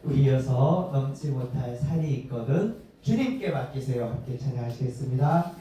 우리 이어서 넘지 못할 살이 있거든 주님께 맡기세요. 함께 찬양하시겠습니다.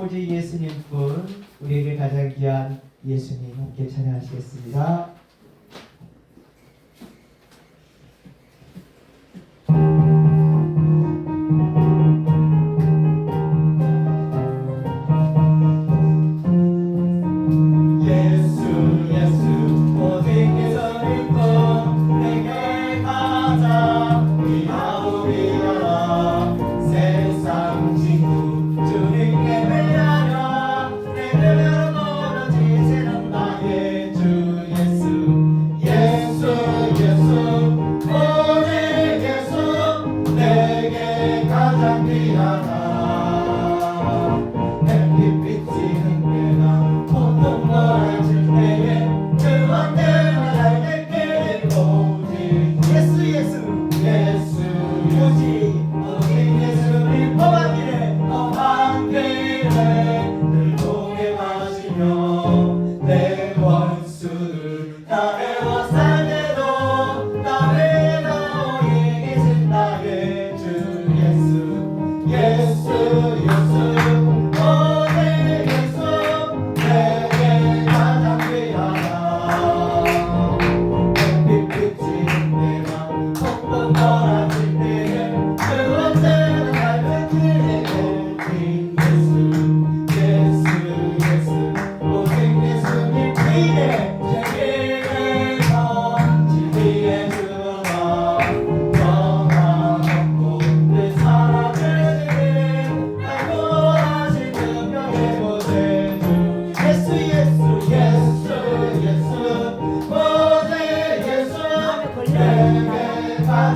오직 예수님뿐 우리에게 가장 귀한 예수님 함께 찬양하시겠습니다. 예수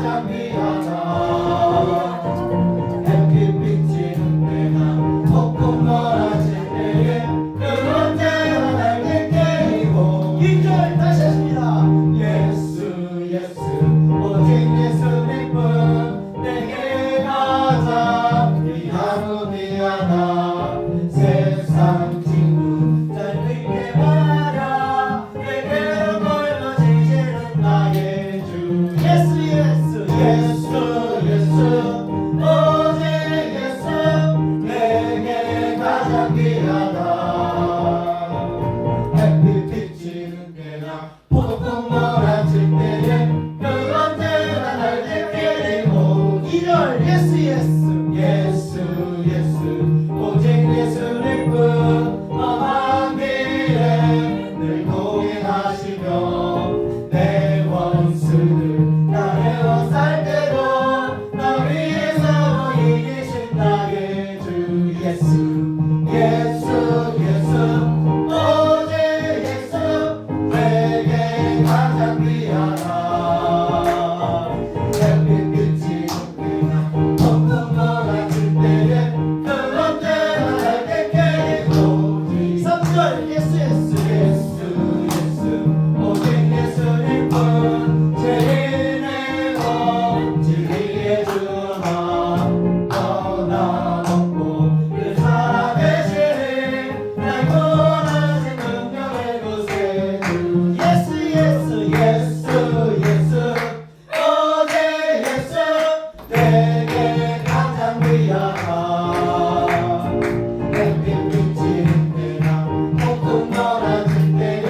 가장 귀하다 햇빛 비치는 내가 폭풍 몰아칠 때에 그 언제나 날 깨끼고 1절 다시 하십니다. 예수 예수 오직 예수님뿐 내게 가장 귀하고 귀하다 세상 친구 짧게 말야 내게로 멀어지지는 나의 주 예수 예수 예수 예수 오직 예수 내게 가장 귀하다 햇빛 비치는 때나 폭풍 몰아칠 때에 그 언제나 날 지키고 2절 예수 예수 예수 예수 오직 예수님뿐 험한 길에 늘 동행하시며 내 원수들 나 헤워살 때도 나 위에서 이기신 나의 주 예수 예수 예수 오직 예수 내게 가장 귀하다 햇빛 비치는 그날 폭풍 몰아칠 때에 그 언제나 날 깨끼고 3절 예수 예수 예수 예수 오직 예수님뿐 죄인의 진리의 주나 너나 먹고 그 살아계시니 날 구원하신 능력의 구세 주 예수 예수 예수 예수 오직 예수 내게 가장 귀하다 햇빛 비치는 때나 폭풍 몰아칠 때에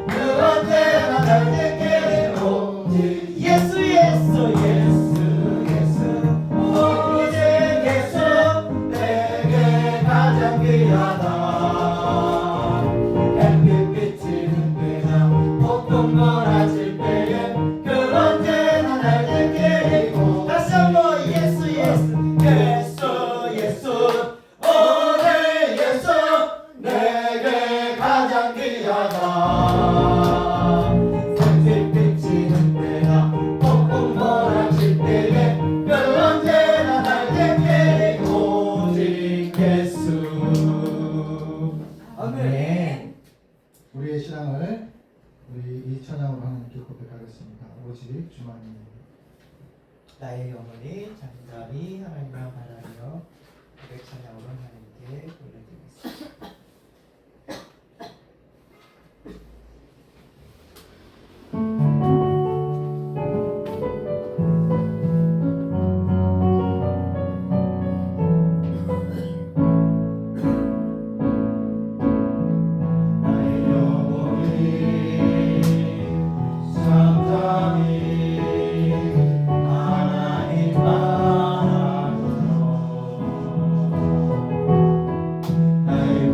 그 언제나 날 지키고 오직 예수 예수 예수 예수 오직 예수 내게 가장 귀하다 햇빛 비치는 때나 폭풍 몰아칠 때에 그 언제나 날 지키고 다시 한번 예수 예수 예수 예수 오직 예수 내게 가장 귀하다 햇빛 비치는 때나 폭풍 몰아칠 때에 그 언제나 날 지키고 오직 예수 아멘. 우리의 신앙을 우리 이 찬양으로 하나님께 고백하겠습니다. 오직 주만입니다. 나의 영혼이 잠잠히 하나님만 바라며 고백 찬양으로 하나님께 올려드리겠습니다. 나의 영혼이 잠잠히 하나님만 바라며 나의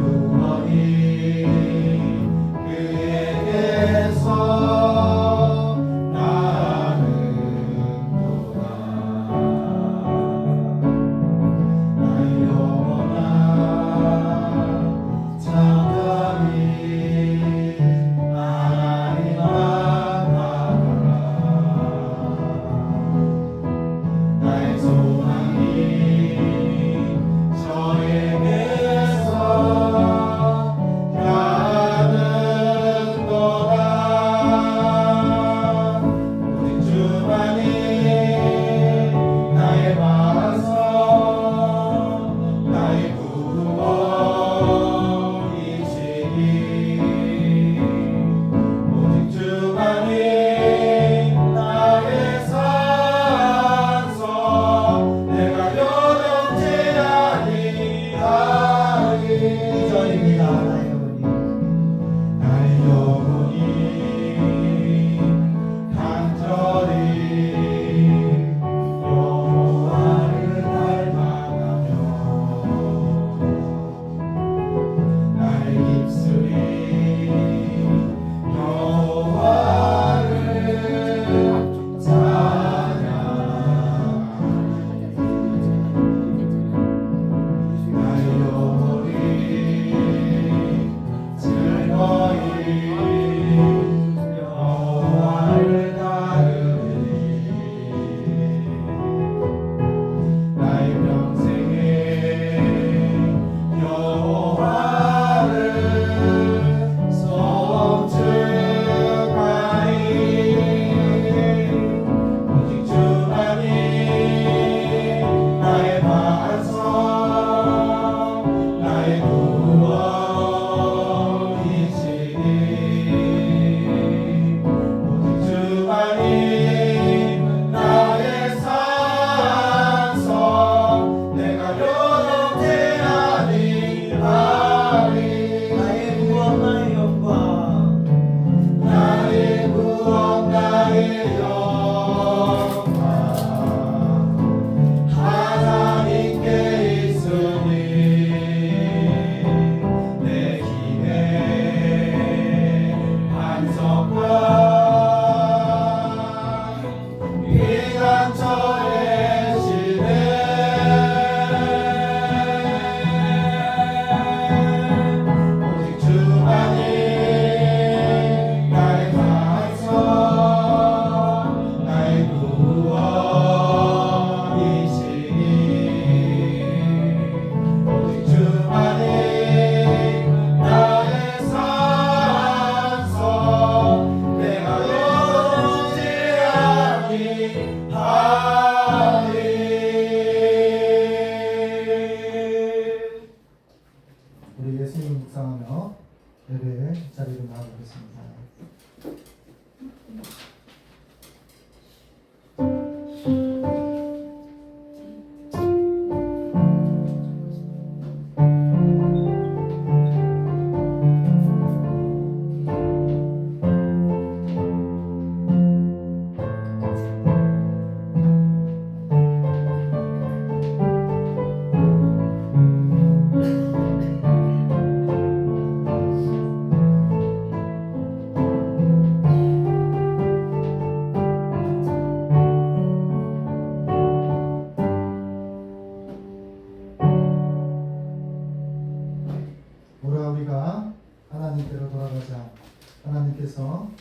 여호와께서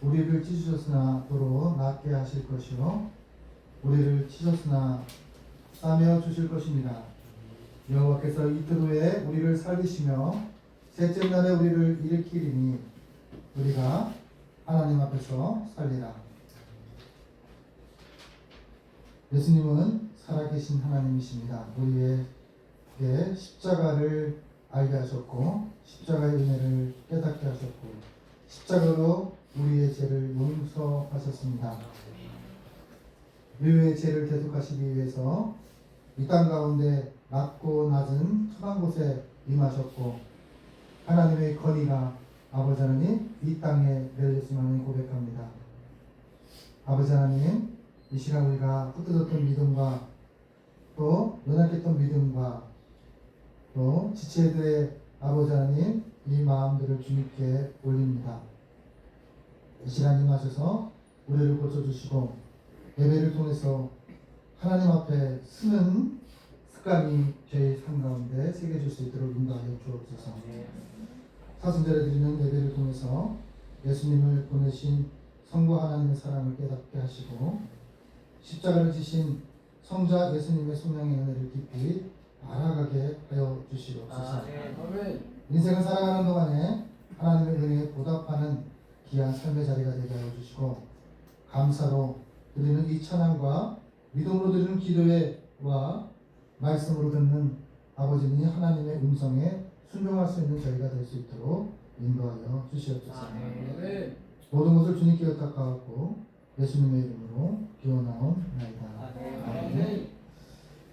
우리를 찢으셨으나 도로 낫게 하실 것이요 우리를 치셨으나 싸매 주실 것입니다. 여호와께서 이틀 후에 우리를 살리시며 셋째 날에 우리를 일으키리니 우리가 하나님 앞에서 살리라. 예수님은 살아계신 하나님이십니다. 우리에게 십자가를 알게 하셨고 십자가의 은혜를 깨닫게 하셨고 십자가로 우리의 죄를 용서하셨습니다. 인류의 죄를 대속하시기 위해서 이 땅 가운데 낮고 낮은 천한 곳에 임하셨고 하나님의 권위가 아버지 하나님 이 땅에 내려졌음을 고백합니다. 아버지 하나님 이 시간 우리가 흩어졌던 믿음과 또 연약했던 믿음과 또 지체들의 아버지 하나님 이 마음들을 주님께 올립니다. 이 시간 임하셔서 우리를 고쳐주시고 예배를 통해서 하나님 앞에 쓰는 습관이 저희 삶 가운데 새겨질 수 있도록 인도하여 주옵소서. 사순절에 드리는 예배를 통해서 예수님을 보내신 성부 하나님의 사랑을 깨닫게 하시고 십자가를 지신 성자 예수님의 소명의 은혜를 깊이 알아가게 하여 주시옵소서. 인생을 살아가는 동안에 하나님의 은혜에 보답하는 귀한 삶의 자리가 되게 하여 주시고 감사로 드리는 이 찬양과 믿음으로 드리는 기도와 말씀으로 듣는 아버지니 하나님의 음성에 순종할 수 있는 저희가 될 수 있도록 인도하여 주시옵소서. 모든 것을 주님께 의탁하고 예수님의 이름으로 기원하옵나이다. 아멘.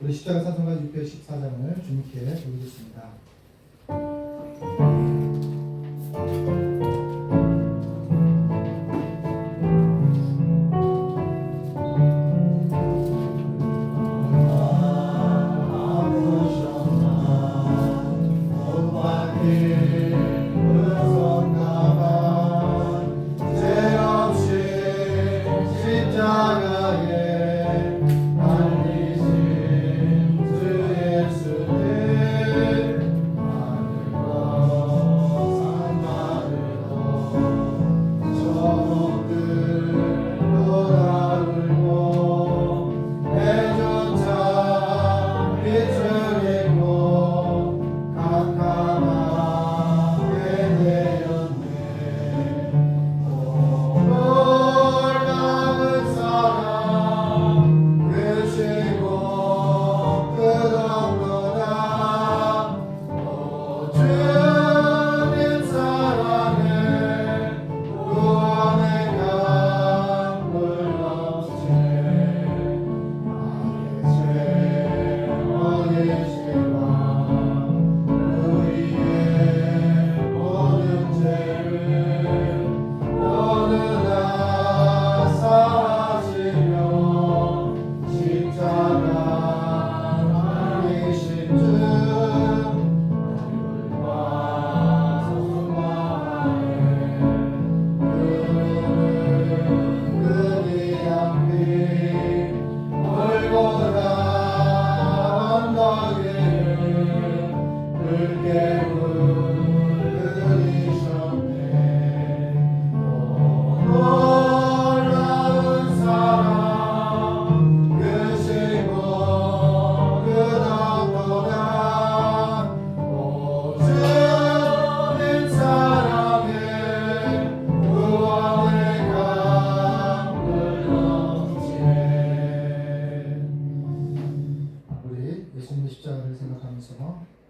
우리 십자가 찬송가 614장을 주님께 드리겠습니다.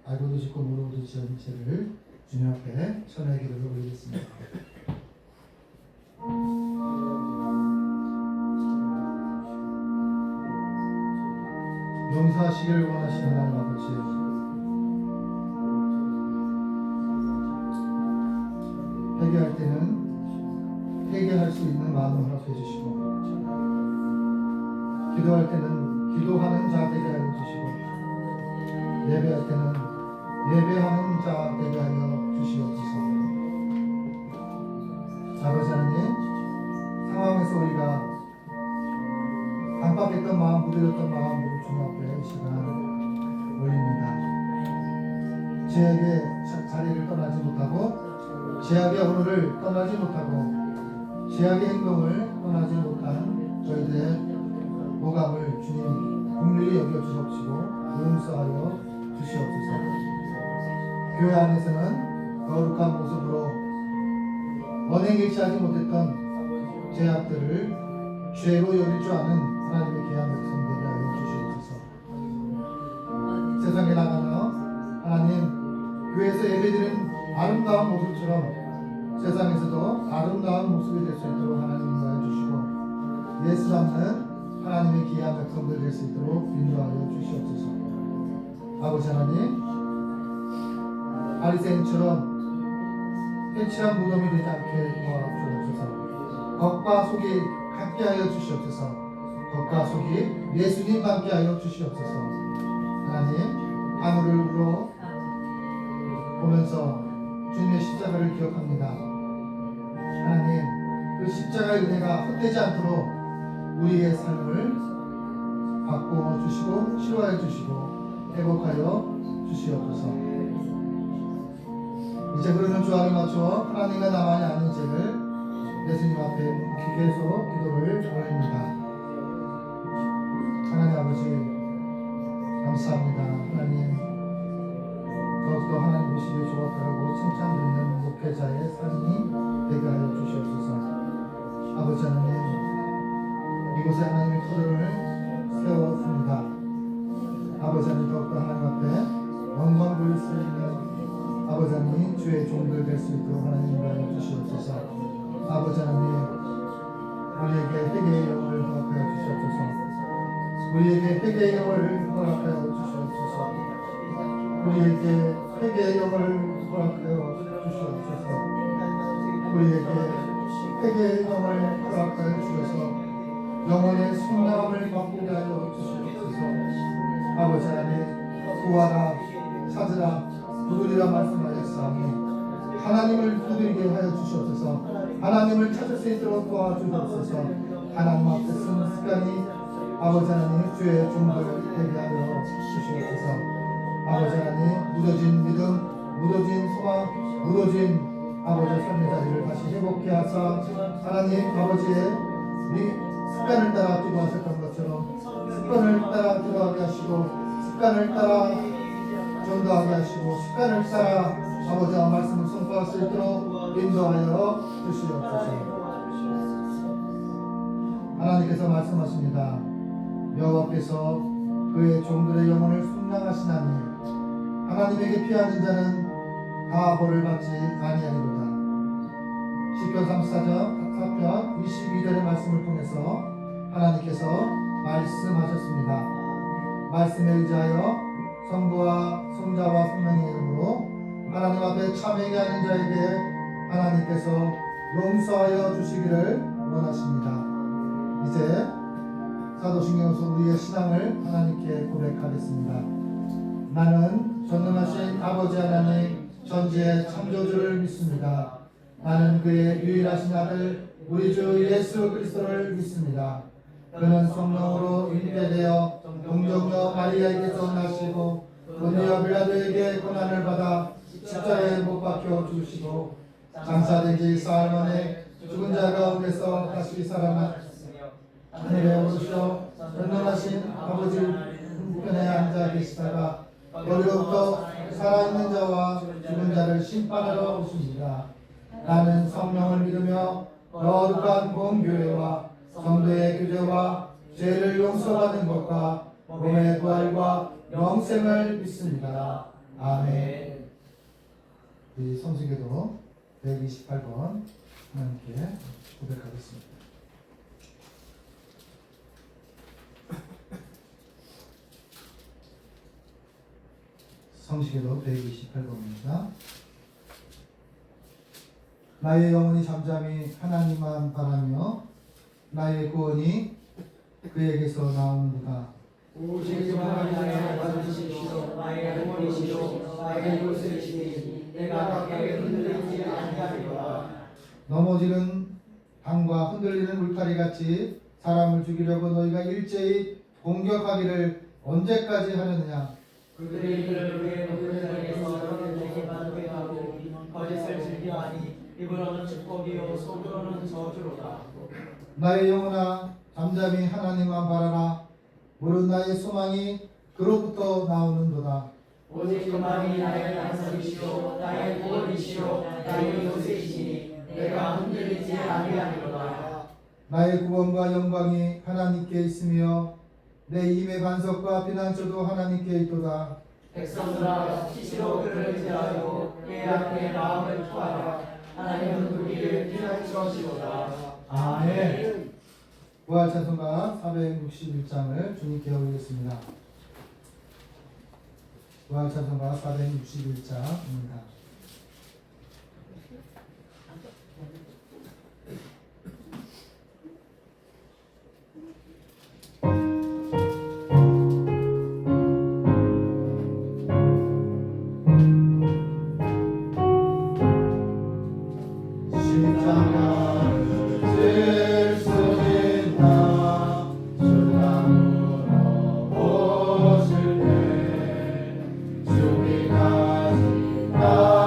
알고도 짓고 모르고도 지은 죄를 주님 앞에 천하의 기도를 올리겠습니다. 용서하시기를 원하시는 하나님 아버지, 회개할 때는 회개할 수 있는 마음을 허락해 주시고, 기도할 때는 기도하는 자 되게 하여 주시고, 예배할 때는 예배하는 자 되게 하여 주시옵소서. 아버지 하나님, 상황에서 우리가 깜빡했던 마음, 무뎌졌던 마음으로 주님 앞에 이 시간 올립니다. 저에게 자리를 떠나지 못하고 죄악의 오늘을 떠나지 못하고 죄악의 행동을 떠나지 못한 저희들의 오감을 주님 긍휼히 여겨 주옵시고 용서하여 주시옵소서. 교회 안에서는 거룩한 모습으로 언행에 취하지 못했던 죄악들을 죄로 여길 줄 아는 하나님의 귀한 백성되게 하여 주시옵소서. 세상에 나가며 하나님 교회에서 예배드리는 아름다운 모습처럼 세상에서도 아름다운 모습이 될 수 있도록 하나님 인도하여 주시고 예수 닮는 하나님의 귀한 백성들 될 수 있도록 인도하여 주시옵소서. 아버지 하나님, 바리새인처럼 회칠한 무덤이 되지 않게 도와주옵소서. 겉과 속이 같게 하여 주시옵소서. 겉과 속이 예수님 닮게 하여 주시옵소서. 하나님, 하늘을 우러 보면서 주님의 십자가를 기억합니다. 하나님, 그 십자가의 은혜가 헛되지 않도록 우리의 삶을 바꿔 주시고 치료하여 주시고 회복하여 주시옵소서. 이제 그러는 주안에 맞춰 하나님과 나만이 아는 죄를 예수님 앞에 계속 기도를 올립니다. 하나님 아버지 감사합니다. 하나님 더욱더 하나님 모습이 좋았다고 칭찬드리는 목회자의 삶이 되게 하여 주시옵소서. 아버지 하나님, 이곳에 하나님의 터전을 세웠습니다. 아버지 하나님, 더욱더 하나님 앞에 영광 돌릴 수 있는 아버지 하나님, 주의 종들 될 수 있도록 하나님 인도하여 주시옵소서. 아버지 하나님, 우리에게 회개의 영을 허락하여 주시옵소서. 우리에게 회개의 영을 허락하여 주시옵소서. 우리에게 회개의 영을 허락하여 주시옵소서. 우리에게 회개의 영을 허락하여 주셔서 영혼의 순남을 바꾸게 하여 주시옵소서. 아버지 하나님, 구하라 찾으라 두드리라 말씀하셨사오니 하나님을 두드리게 하여 주시옵소서. 하나님을 찾을 수 있도록 도와주옵소서. 하나님 앞에 쓰는 습관이 아버지 하나님 주의 종들 되게 하여 주시옵소서. 아버지 하나님, 무뎌진 믿음, 무뎌진 소망, 무뎌진 아버지의 삶의 자리를 다시 회복케 하사 하나님 아버지의 습관을 따라 기도하셨던 것처럼 습관을 따라 기도하게 하시고 습관을 따라 전도하게 하시고 습관을 따라 아버지와 말씀을 선포할 수 있도록 인도하여 주시옵소서. 하나님께서 말씀하십니다. 여호와께서 그의 종들의 영혼을 순양하시나니 하나님에게 피하는 자는 다 벌을 받지 아니하리로다. 시편 34편 22절의 말씀을 통해서 하나님께서 말씀하셨습니다. 말씀에 의지하여 성부와 성자와 성령의 이름으로 하나님 앞에 참회하게 하는 자에게 하나님께서 용서하여 주시기를 원하십니다. 이제 사도신경에서 우리의 신앙을 하나님께 고백하겠습니다. 나는 전능하신 아버지 하나님 전지의 창조주를 믿습니다. 나는 그의 유일하신 아들 우리 주 예수 그리스도를 믿습니다. 그는 성령으로 잉태되어 동정녀 마리아에게서 나시고 본디오 빌라도에게 고난을 받아 십자가에 못 박혀 죽으시고 장사되기 사흘 만에 죽은 자 가운데서 다시 살아나셨으며 하늘에 오르셔 전능하신 아버지 우편에 앉아 계시다가 거기로부터 살아있는 자와 죽은 자를 심판하러 오십니다. 나는 성령을 믿으며 거룩한 공교회와 성도의 교제와 죄를 용서받는 것과 몸의 부활과 영생을 믿습니다. 아멘. 이 성수기도 128번 하나님께 고백하겠습니다. 성시계도 128번입니다. 나의 영혼이 잠잠히 하나님만 바라며 나의 구원이 그에게서 나오는도다. 오직 하나님의 받으시오. 나의 구원이시오. 나의 요새시니 내가 밖에 흔들리지 아니하리로다. 넘어지는 강과 흔들리는 울타리같이 사람을 죽이려고 너희가 일제히 공격하기를 언제까지 하느냐. 그들의 이를 왜 그들에게서 내게 반대하고 거짓을 즐겨하니 입으로는 축복이요 속으로는 저주로다. 나의 영혼아 잠잠히 하나님만 바라라. 무릇 나의 소망이 그로부터 나오는도다. 오직 그만이 나의 양성이시오 나의 구원이시오 나의 요새이시니 내가 흔들리지 아니하리로다. 나의 구원과 영광이 하나님께 있으며 내 힘의 반석과 피난처도 하나님께 있도다. 백성들아 시시로 그를 의지하고 그의 앞에 마음을 투하라. 하나님은 우리를 피난처시로다. 아멘. 부활 찬송가 461장을 주님께 올리겠습니다. 부활 찬송가 461장입니다. 나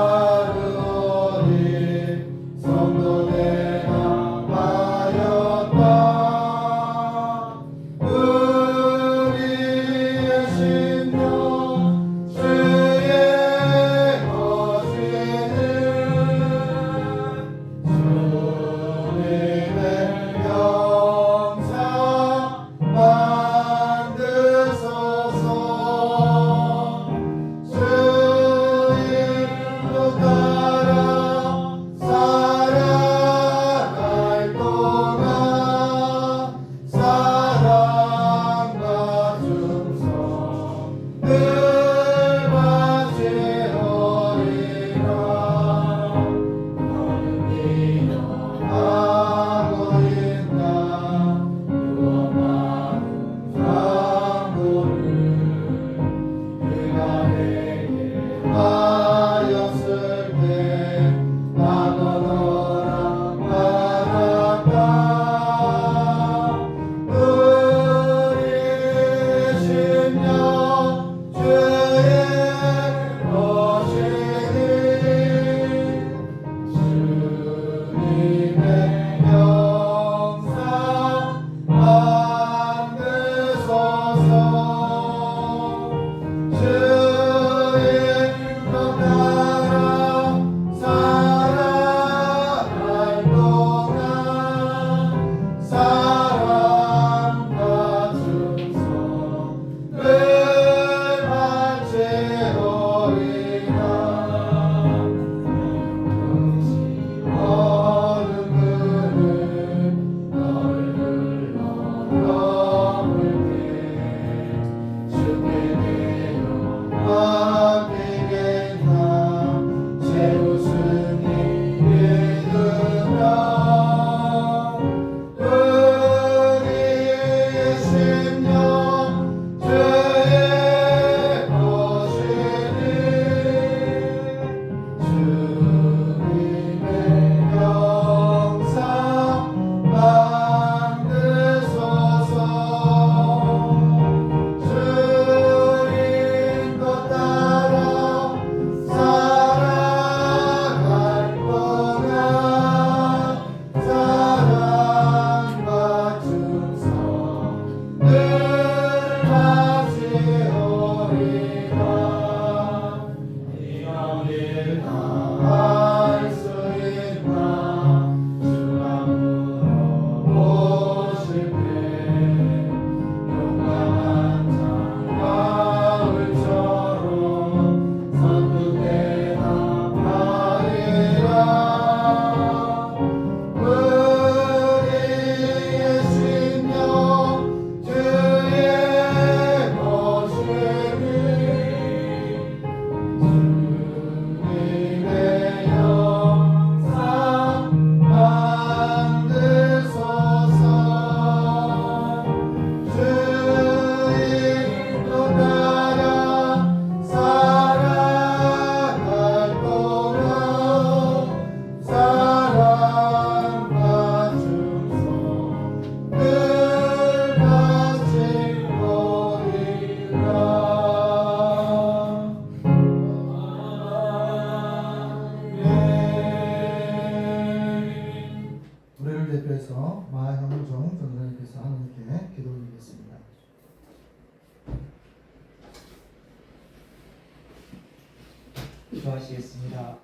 기도하시겠습니다.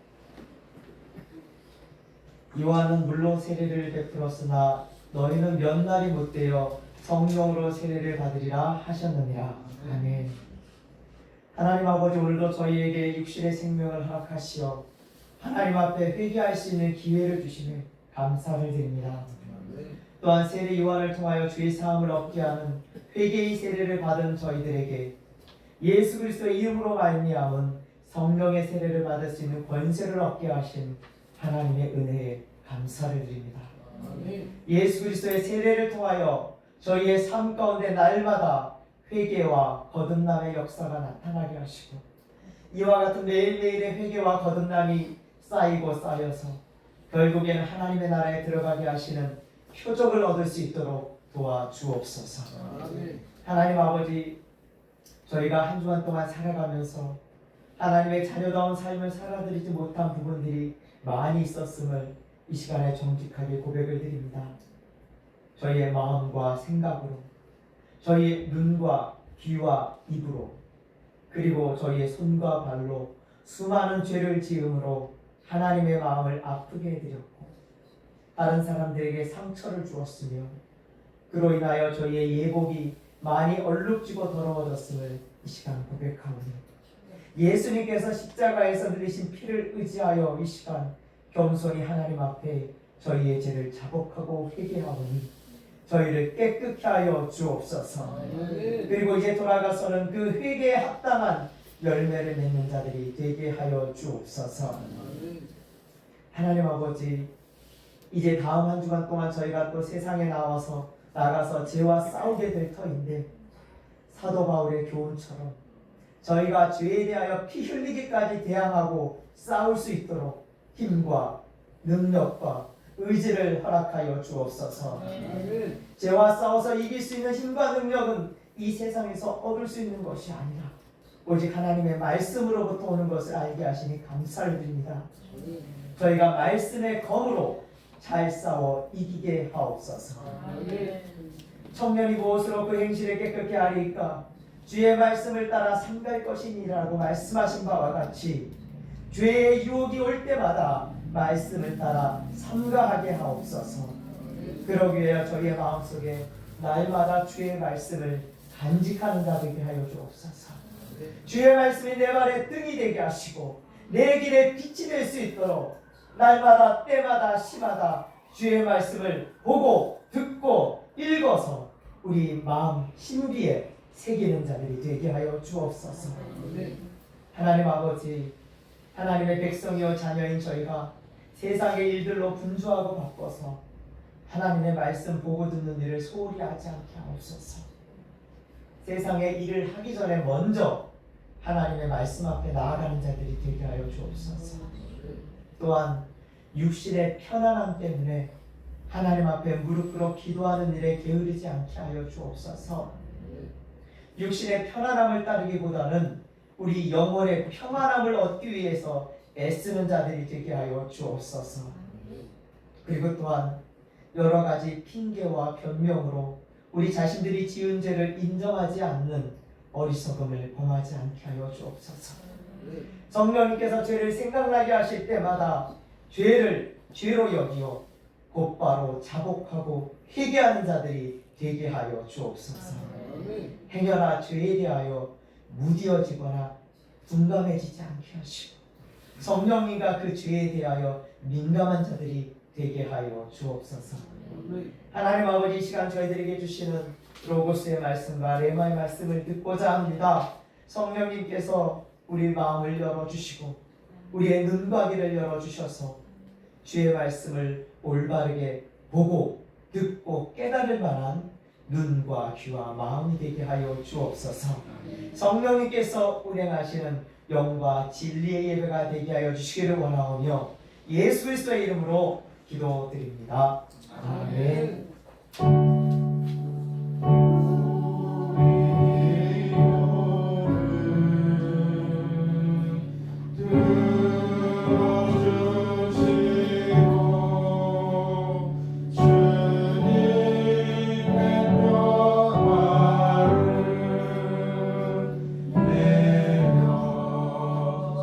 요한은 물로 세례를 베풀었으나 너희는 몇 날이 못되어 성령으로 세례를 받으리라 하셨느니라. 아멘. 하나님 아버지, 오늘도 저희에게 육신의 생명을 허락하시어 하나님 앞에 회개할 수 있는 기회를 주시며 감사를 드립니다. 또한 세례 요한을 통하여 주의 사함을 얻게 하는 회개의 세례를 받은 저희들에게 예수 그리스도의 이름으로 말미암은 성령의 세례를 받을 수 있는 권세를 얻게 하신 하나님의 은혜에 감사를 드립니다. 예수 그리스도의 세례를 통하여 저희의 삶 가운데 날마다 회개와 거듭남의 역사가 나타나게 하시고 이와 같은 매일매일의 회개와 거듭남이 쌓이고 쌓여서 결국에는 하나님의 나라에 들어가게 하시는 표적을 얻을 수 있도록 도와주옵소서. 하나님 아버지, 저희가 한 주간 동안 살아가면서 하나님의 자녀다운 삶을 살아드리지 못한 부분들이 많이 있었음을 이 시간에 정직하게 고백을 드립니다. 저희의 마음과 생각으로, 저희의 눈과 귀와 입으로, 그리고 저희의 손과 발로 수많은 죄를 지음으로 하나님의 마음을 아프게 해드렸고 다른 사람들에게 상처를 주었으며 그로 인하여 저희의 예복이 많이 얼룩지고 더러워졌음을 이 시간 고백하오니 예수님께서 십자가에서 흘리신 피를 의지하여 이 시간 겸손히 하나님 앞에 저희의 죄를 자복하고 회개하오니 저희를 깨끗게 하여 주옵소서. 그리고 이제 돌아가서는 그 회개에 합당한 열매를 맺는 자들이 되게 하여 주옵소서. 하나님 아버지, 이제 다음 한 주간 동안 저희가 또 세상에 나가서 죄와 싸우게 될 터인데 사도 바울의 교훈처럼 저희가 죄에 대하여 피 흘리기까지 대항하고 싸울 수 있도록 힘과 능력과 의지를 허락하여 주옵소서. 죄와 싸워서 이길 수 있는 힘과 능력은 이 세상에서 얻을 수 있는 것이 아니라 오직 하나님의 말씀으로부터 오는 것을 알게 하시니 감사를 드립니다. 저희가 말씀의 검으로 잘 싸워 이기게 하옵소서. 청년이 무엇으로 그 행실을 깨끗게 하리까? 주의 말씀을 따라 삼갈 것이니라고 말씀하신 바와 같이 죄의 유혹이 올 때마다 말씀을 따라 삼가하게 하옵소서. 그러기 위하여 저희의 마음속에 날마다 주의 말씀을 간직하는 자 되게 하여 주옵소서. 주의 말씀이 내 발의 등이 되게 하시고 내 길에 빛이 될 수 있도록 날마다 때마다 시마다 주의 말씀을 보고 듣고 읽어서 우리 마음 심비에 새기는 자들이 되게 하여 주옵소서. 하나님 아버지, 하나님의 백성이요 자녀인 저희가 세상의 일들로 분주하고 바빠서 하나님의 말씀 보고 듣는 일을 소홀히 하지 않게 하옵소서. 세상의 일을 하기 전에 먼저 하나님의 말씀 앞에 나아가는 자들이 되게 하여 주옵소서. 또한 육신의 편안함 때문에 하나님 앞에 무릎 꿇어 기도하는 일에 게으르지 않게 하여 주옵소서. 육신의 편안함을 따르기보다는 우리 영혼의 평안함을 얻기 위해서 애쓰는 자들이 되게 하여 주옵소서. 그리고 또한 여러 가지 핑계와 변명으로 우리 자신들이 지은 죄를 인정하지 않는 어리석음을 범하지 않게 하여 주옵소서. 성령님께서 죄를 생각나게 하실 때마다 죄를 죄로 여기어 곧바로 자복하고 회개하는 자들이 되게 하여 주옵소서. 행여나 죄에 대하여 무디어지거나 둔감해지지 않게 하시고 성령님과 그 죄에 대하여 민감한 자들이 되게 하여 주옵소서. 하나님 아버지, 이 시간 저희들에게 주시는 로고스의 말씀과 레마의 말씀을 듣고자 합니다. 성령님께서 우리 마음을 열어주시고 우리의 눈과 귀를 열어주셔서 주의 말씀을 올바르게 보고 듣고 깨달을 만한 눈과 귀와 마음이 되게 하여 주옵소서. 성령님께서 운행하시는 영과 진리의 예배가 되게 하여 주시기를 원하오며 예수 그리스도의 이름으로 기도드립니다. 아멘.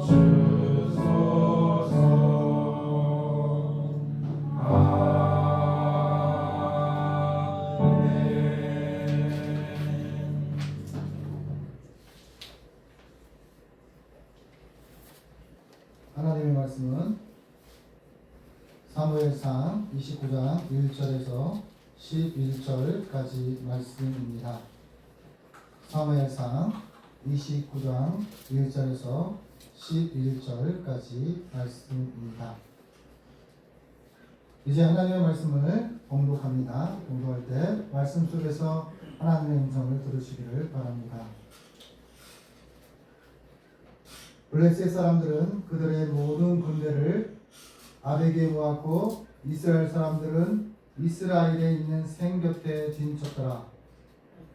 주옵소서. 하나님의 말씀은 사무엘상 29장 1절에서 11절까지 말씀입니다. 사무엘상 29장 1절에서 11절까지 말씀입니다. 이제 하나님의 말씀을 봉독합니다. 봉독할 때 말씀 속에서 하나님의 음성을 들으시기를 바랍니다. 블레셋 사람들은 그들의 모든 군대를 아벡에 모았고 이스라엘 사람들은 이스라엘에 있는 생 곁에 진쳤더라.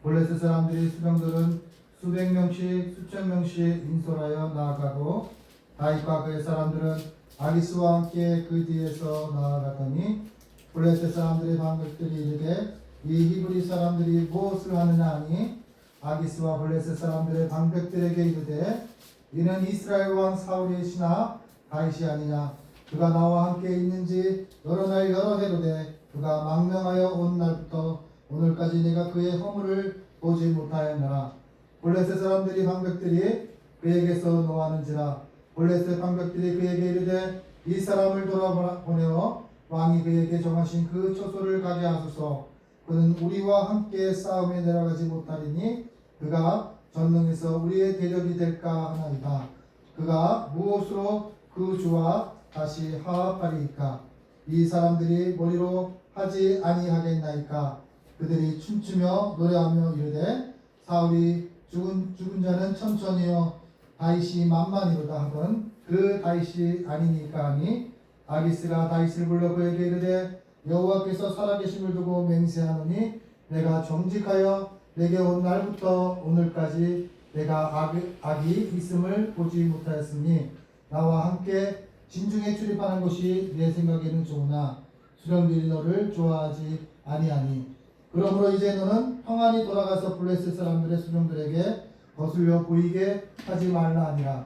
블레셋 사람들의 수병들은 수백 명씩 수천 명씩 인솔하여 나아가고 다윗과 그의 사람들은 아기스와 함께 그 뒤에서 나아가더니 블레셋 사람들의 방백들이 이르되 이 히브리 사람들이 무엇을 하느냐 하니 아기스와 블레셋 사람들의 방백들에게 이르되 이는 이스라엘 왕 사울의 신하 다윗이 아니냐. 그가 나와 함께 있는지 여러 날 여러 해로되 그가 망명하여 온 날부터 오늘까지 내가 그의 허물을 보지 못하였노라. 블레셋 사람들이 방백들이 그에게서 노하는지라. 블레셋 방백들이 그에게 이르되 이 사람을 돌아보내어 왕이 그에게 정하신 그 처소를 가게 하소서. 그는 우리와 함께 싸움에 내려가지 못하리니 그가 전능에서 우리의 대적이 될까 하나이다. 그가 무엇으로 그 주와 다시 화합하리이까. 이 사람들이 머리로 하지 아니하겠나이까. 그들이 춤추며 노래하며 이르되 사울이 죽은 자는 천천히요 다윗이 만만이로다 하던 그 다윗이 아니니까 하니 아기스가 다윗을 불러 그에게 이르되 여호와께서 살아계심을 두고 맹세하노니 내가 정직하여 내게 온 날부터 오늘까지 내가 악이 있음을 보지 못하였으니 나와 함께 진중에 출입하는 것이 내 생각에는 좋으나 수령들이 너를 좋아하지 아니하니 그러므로 이제 너는 평안히 돌아가서 블레셋 사람들의 수령들에게 거슬려 보이게 하지 말라 하니라.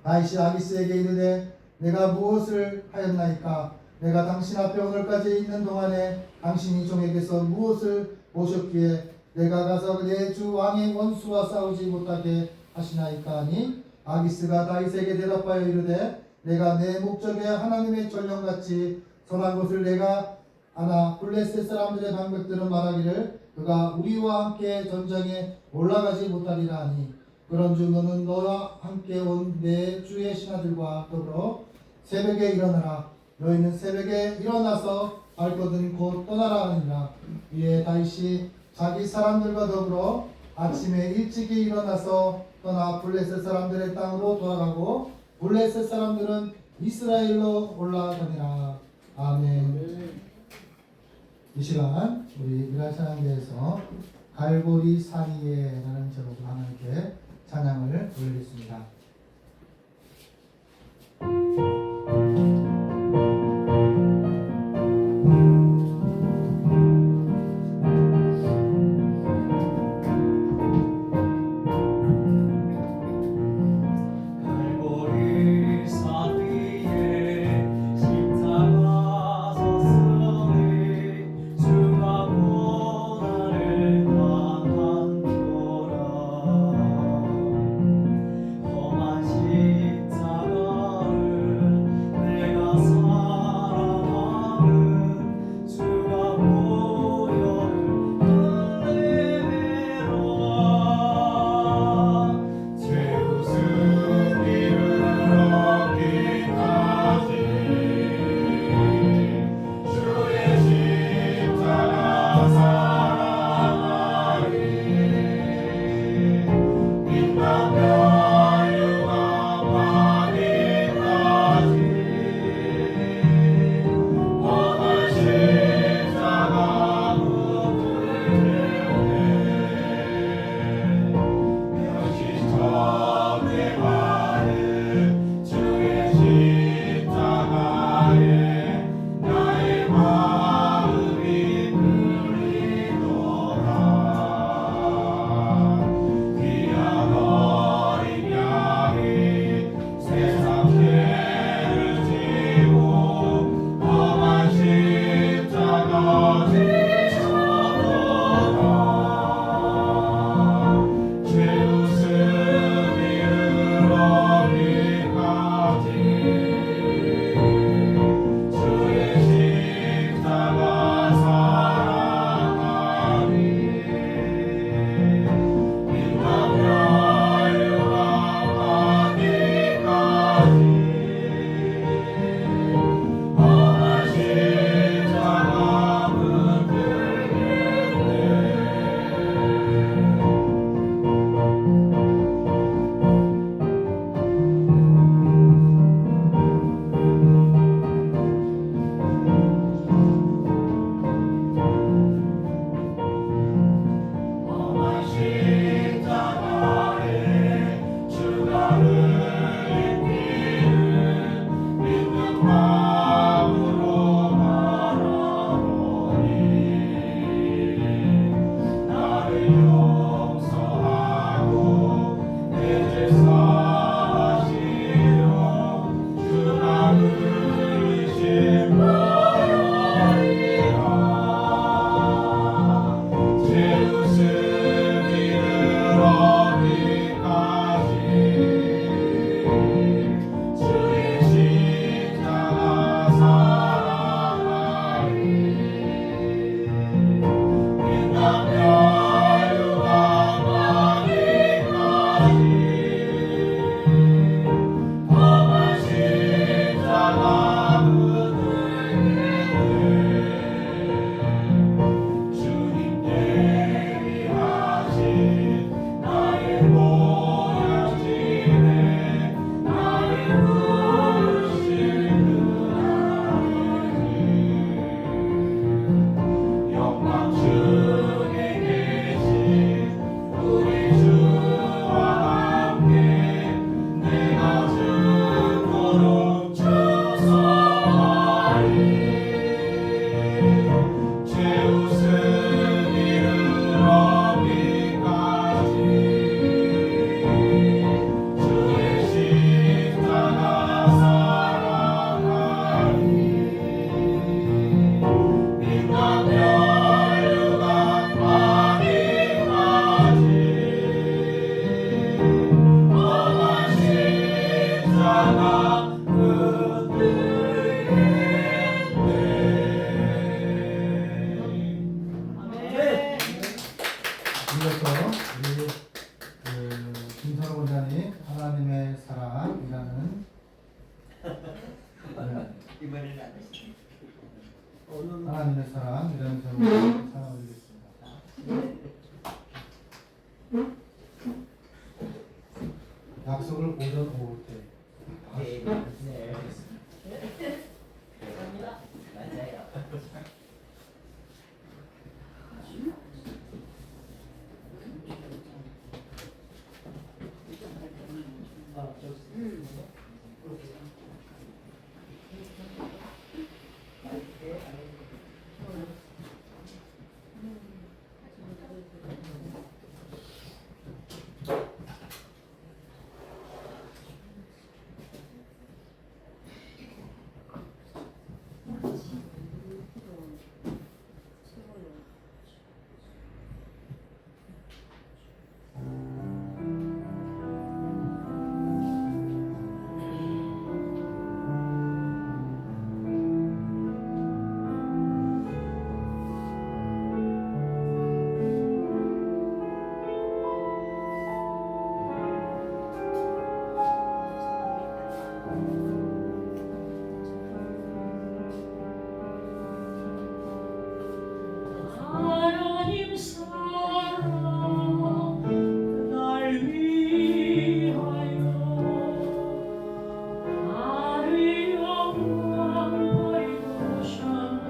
다윗이 아기스에게 이르되 내가 무엇을 하였나이까. 내가 당신 앞에 오늘까지 있는 동안에 당신이 종에게서 무엇을 보셨기에 내가 가서 내 주 왕의 원수와 싸우지 못하게 하시나이까 하니 아기스가 다윗에게 대답하여 이르되 내가 내 목적에 하나님의 전령같이 선한 것을 내가 아나 블레셋 사람들의 방백들은 말하기를 그가 우리와 함께 전장에 올라가지 못하리라 하니 그런즉 너는 너와 함께 온 내 주의 신하들과 더불어 새벽에 일어나라. 너희는 새벽에 일어나서 발거든 곧 떠나라 하니라. 이에 다윗이 자기 사람들과 더불어 아침에 일찍이 일어나서 떠나 블레셋 사람들의 땅으로 돌아가고 블레셋 사람들은 이스라엘로 올라가니라. 아멘. 이 시간 우리 미랄찬양대에서 갈보리 사이에라는 제목으로 하나님께 찬양을 올리겠습니다. 주가 고난을 당한 도라. 이어서 우리 김선호 원장님 하나님의 사랑이라는 이번에는 안 되시네. 하나님의 사랑이라는 제목으로 찬양 올리겠습니다. 약속을 오전 오후 때 네. 네. 맞아요. 하나님 사랑 날 위하여 나를 영광 버리셨네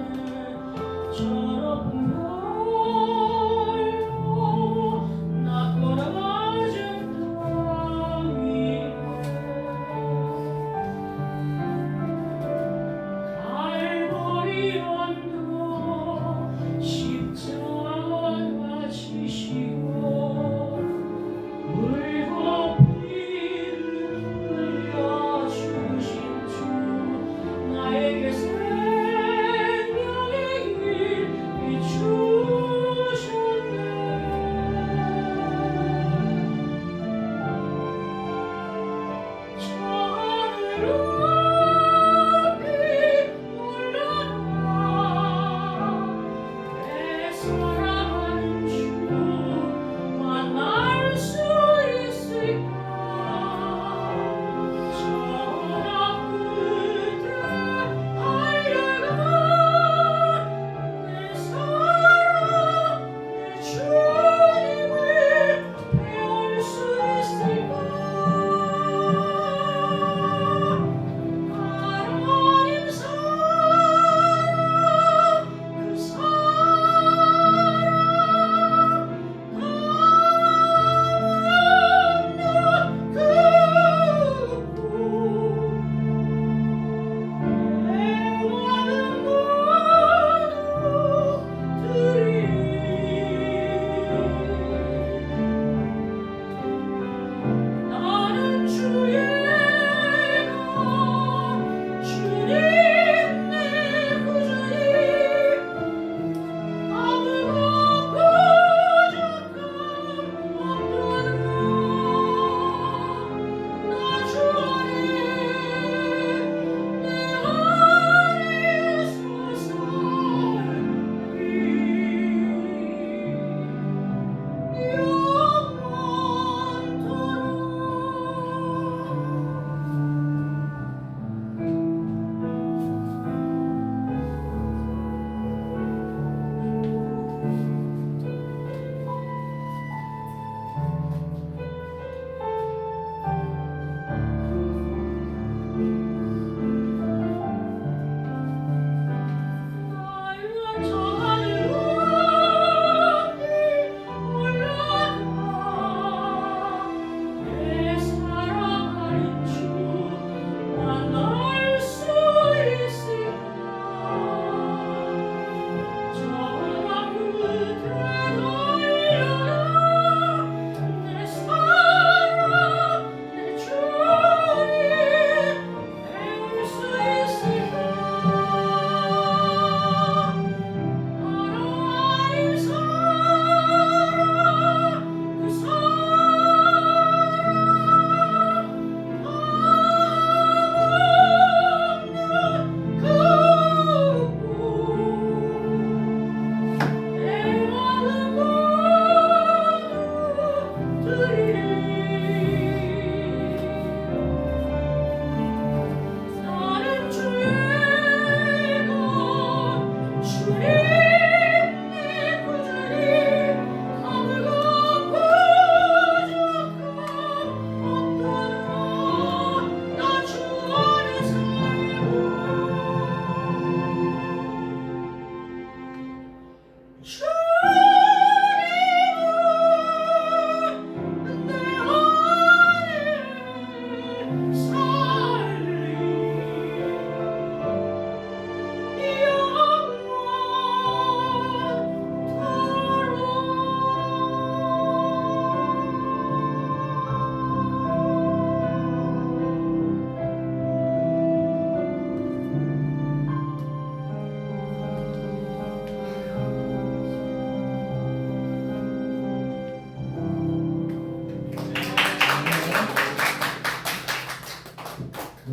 저런 넓고 낮고 낮은 땅 위에 갈보리 언덕 십자가 지시고 물과 피를 흘려주신 주 나에게 생명의 길 비추셨네 저를 높이 올라가 내 사랑하는 주 만날 수 있을까 저 끝에 달려가 내 사랑 내 주님을 배울 수 있을까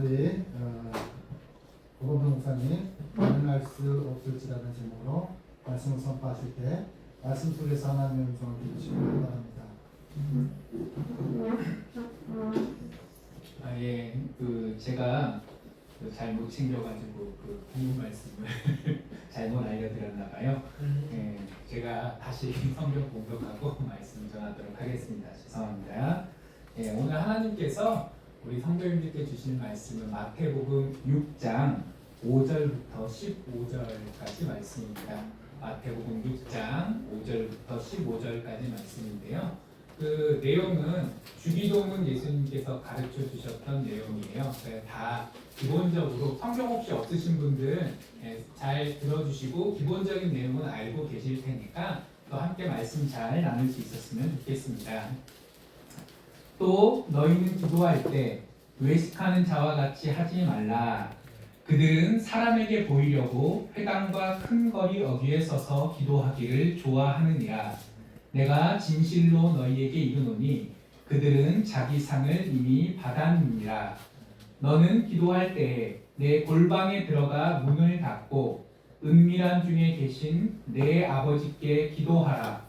우리 고범동 목사님 가능할 수 없을지라는 제목으로 말씀을 선포하실 때 말씀 속에서 하나님의 음성을 들으시기 바랍니다. 예, 제가 잘못 챙겨가지고 본문 말씀을 잘못 알려드렸나 봐요. 예, 제가 다시 성경 공독하고 말씀 전하도록 하겠습니다. 죄송합니다. 예, 오늘 하나님께서 우리 성도님들께 주신 말씀은 마태복음 6장 5절부터 15절까지 말씀입니다. 마태복음 6장 5절부터 15절까지 말씀인데요. 그 내용은 주기도문 예수님께서 가르쳐 주셨던 내용이에요. 다 기본적으로 성경 혹시 없으신 분들 잘 들어주시고 기본적인 내용은 알고 계실 테니까 또 함께 말씀 잘 나눌 수 있었으면 좋겠습니다. 또 너희는 기도할 때 외식하는 자와 같이 하지 말라. 그들은 사람에게 보이려고 회당과 큰 거리 어귀에 서서 기도하기를 좋아하느니라. 내가 진실로 너희에게 이르노니 그들은 자기 상을 이미 받았느니라. 너는 기도할 때에 내 골방에 들어가 문을 닫고 은밀한 중에 계신 내 아버지께 기도하라.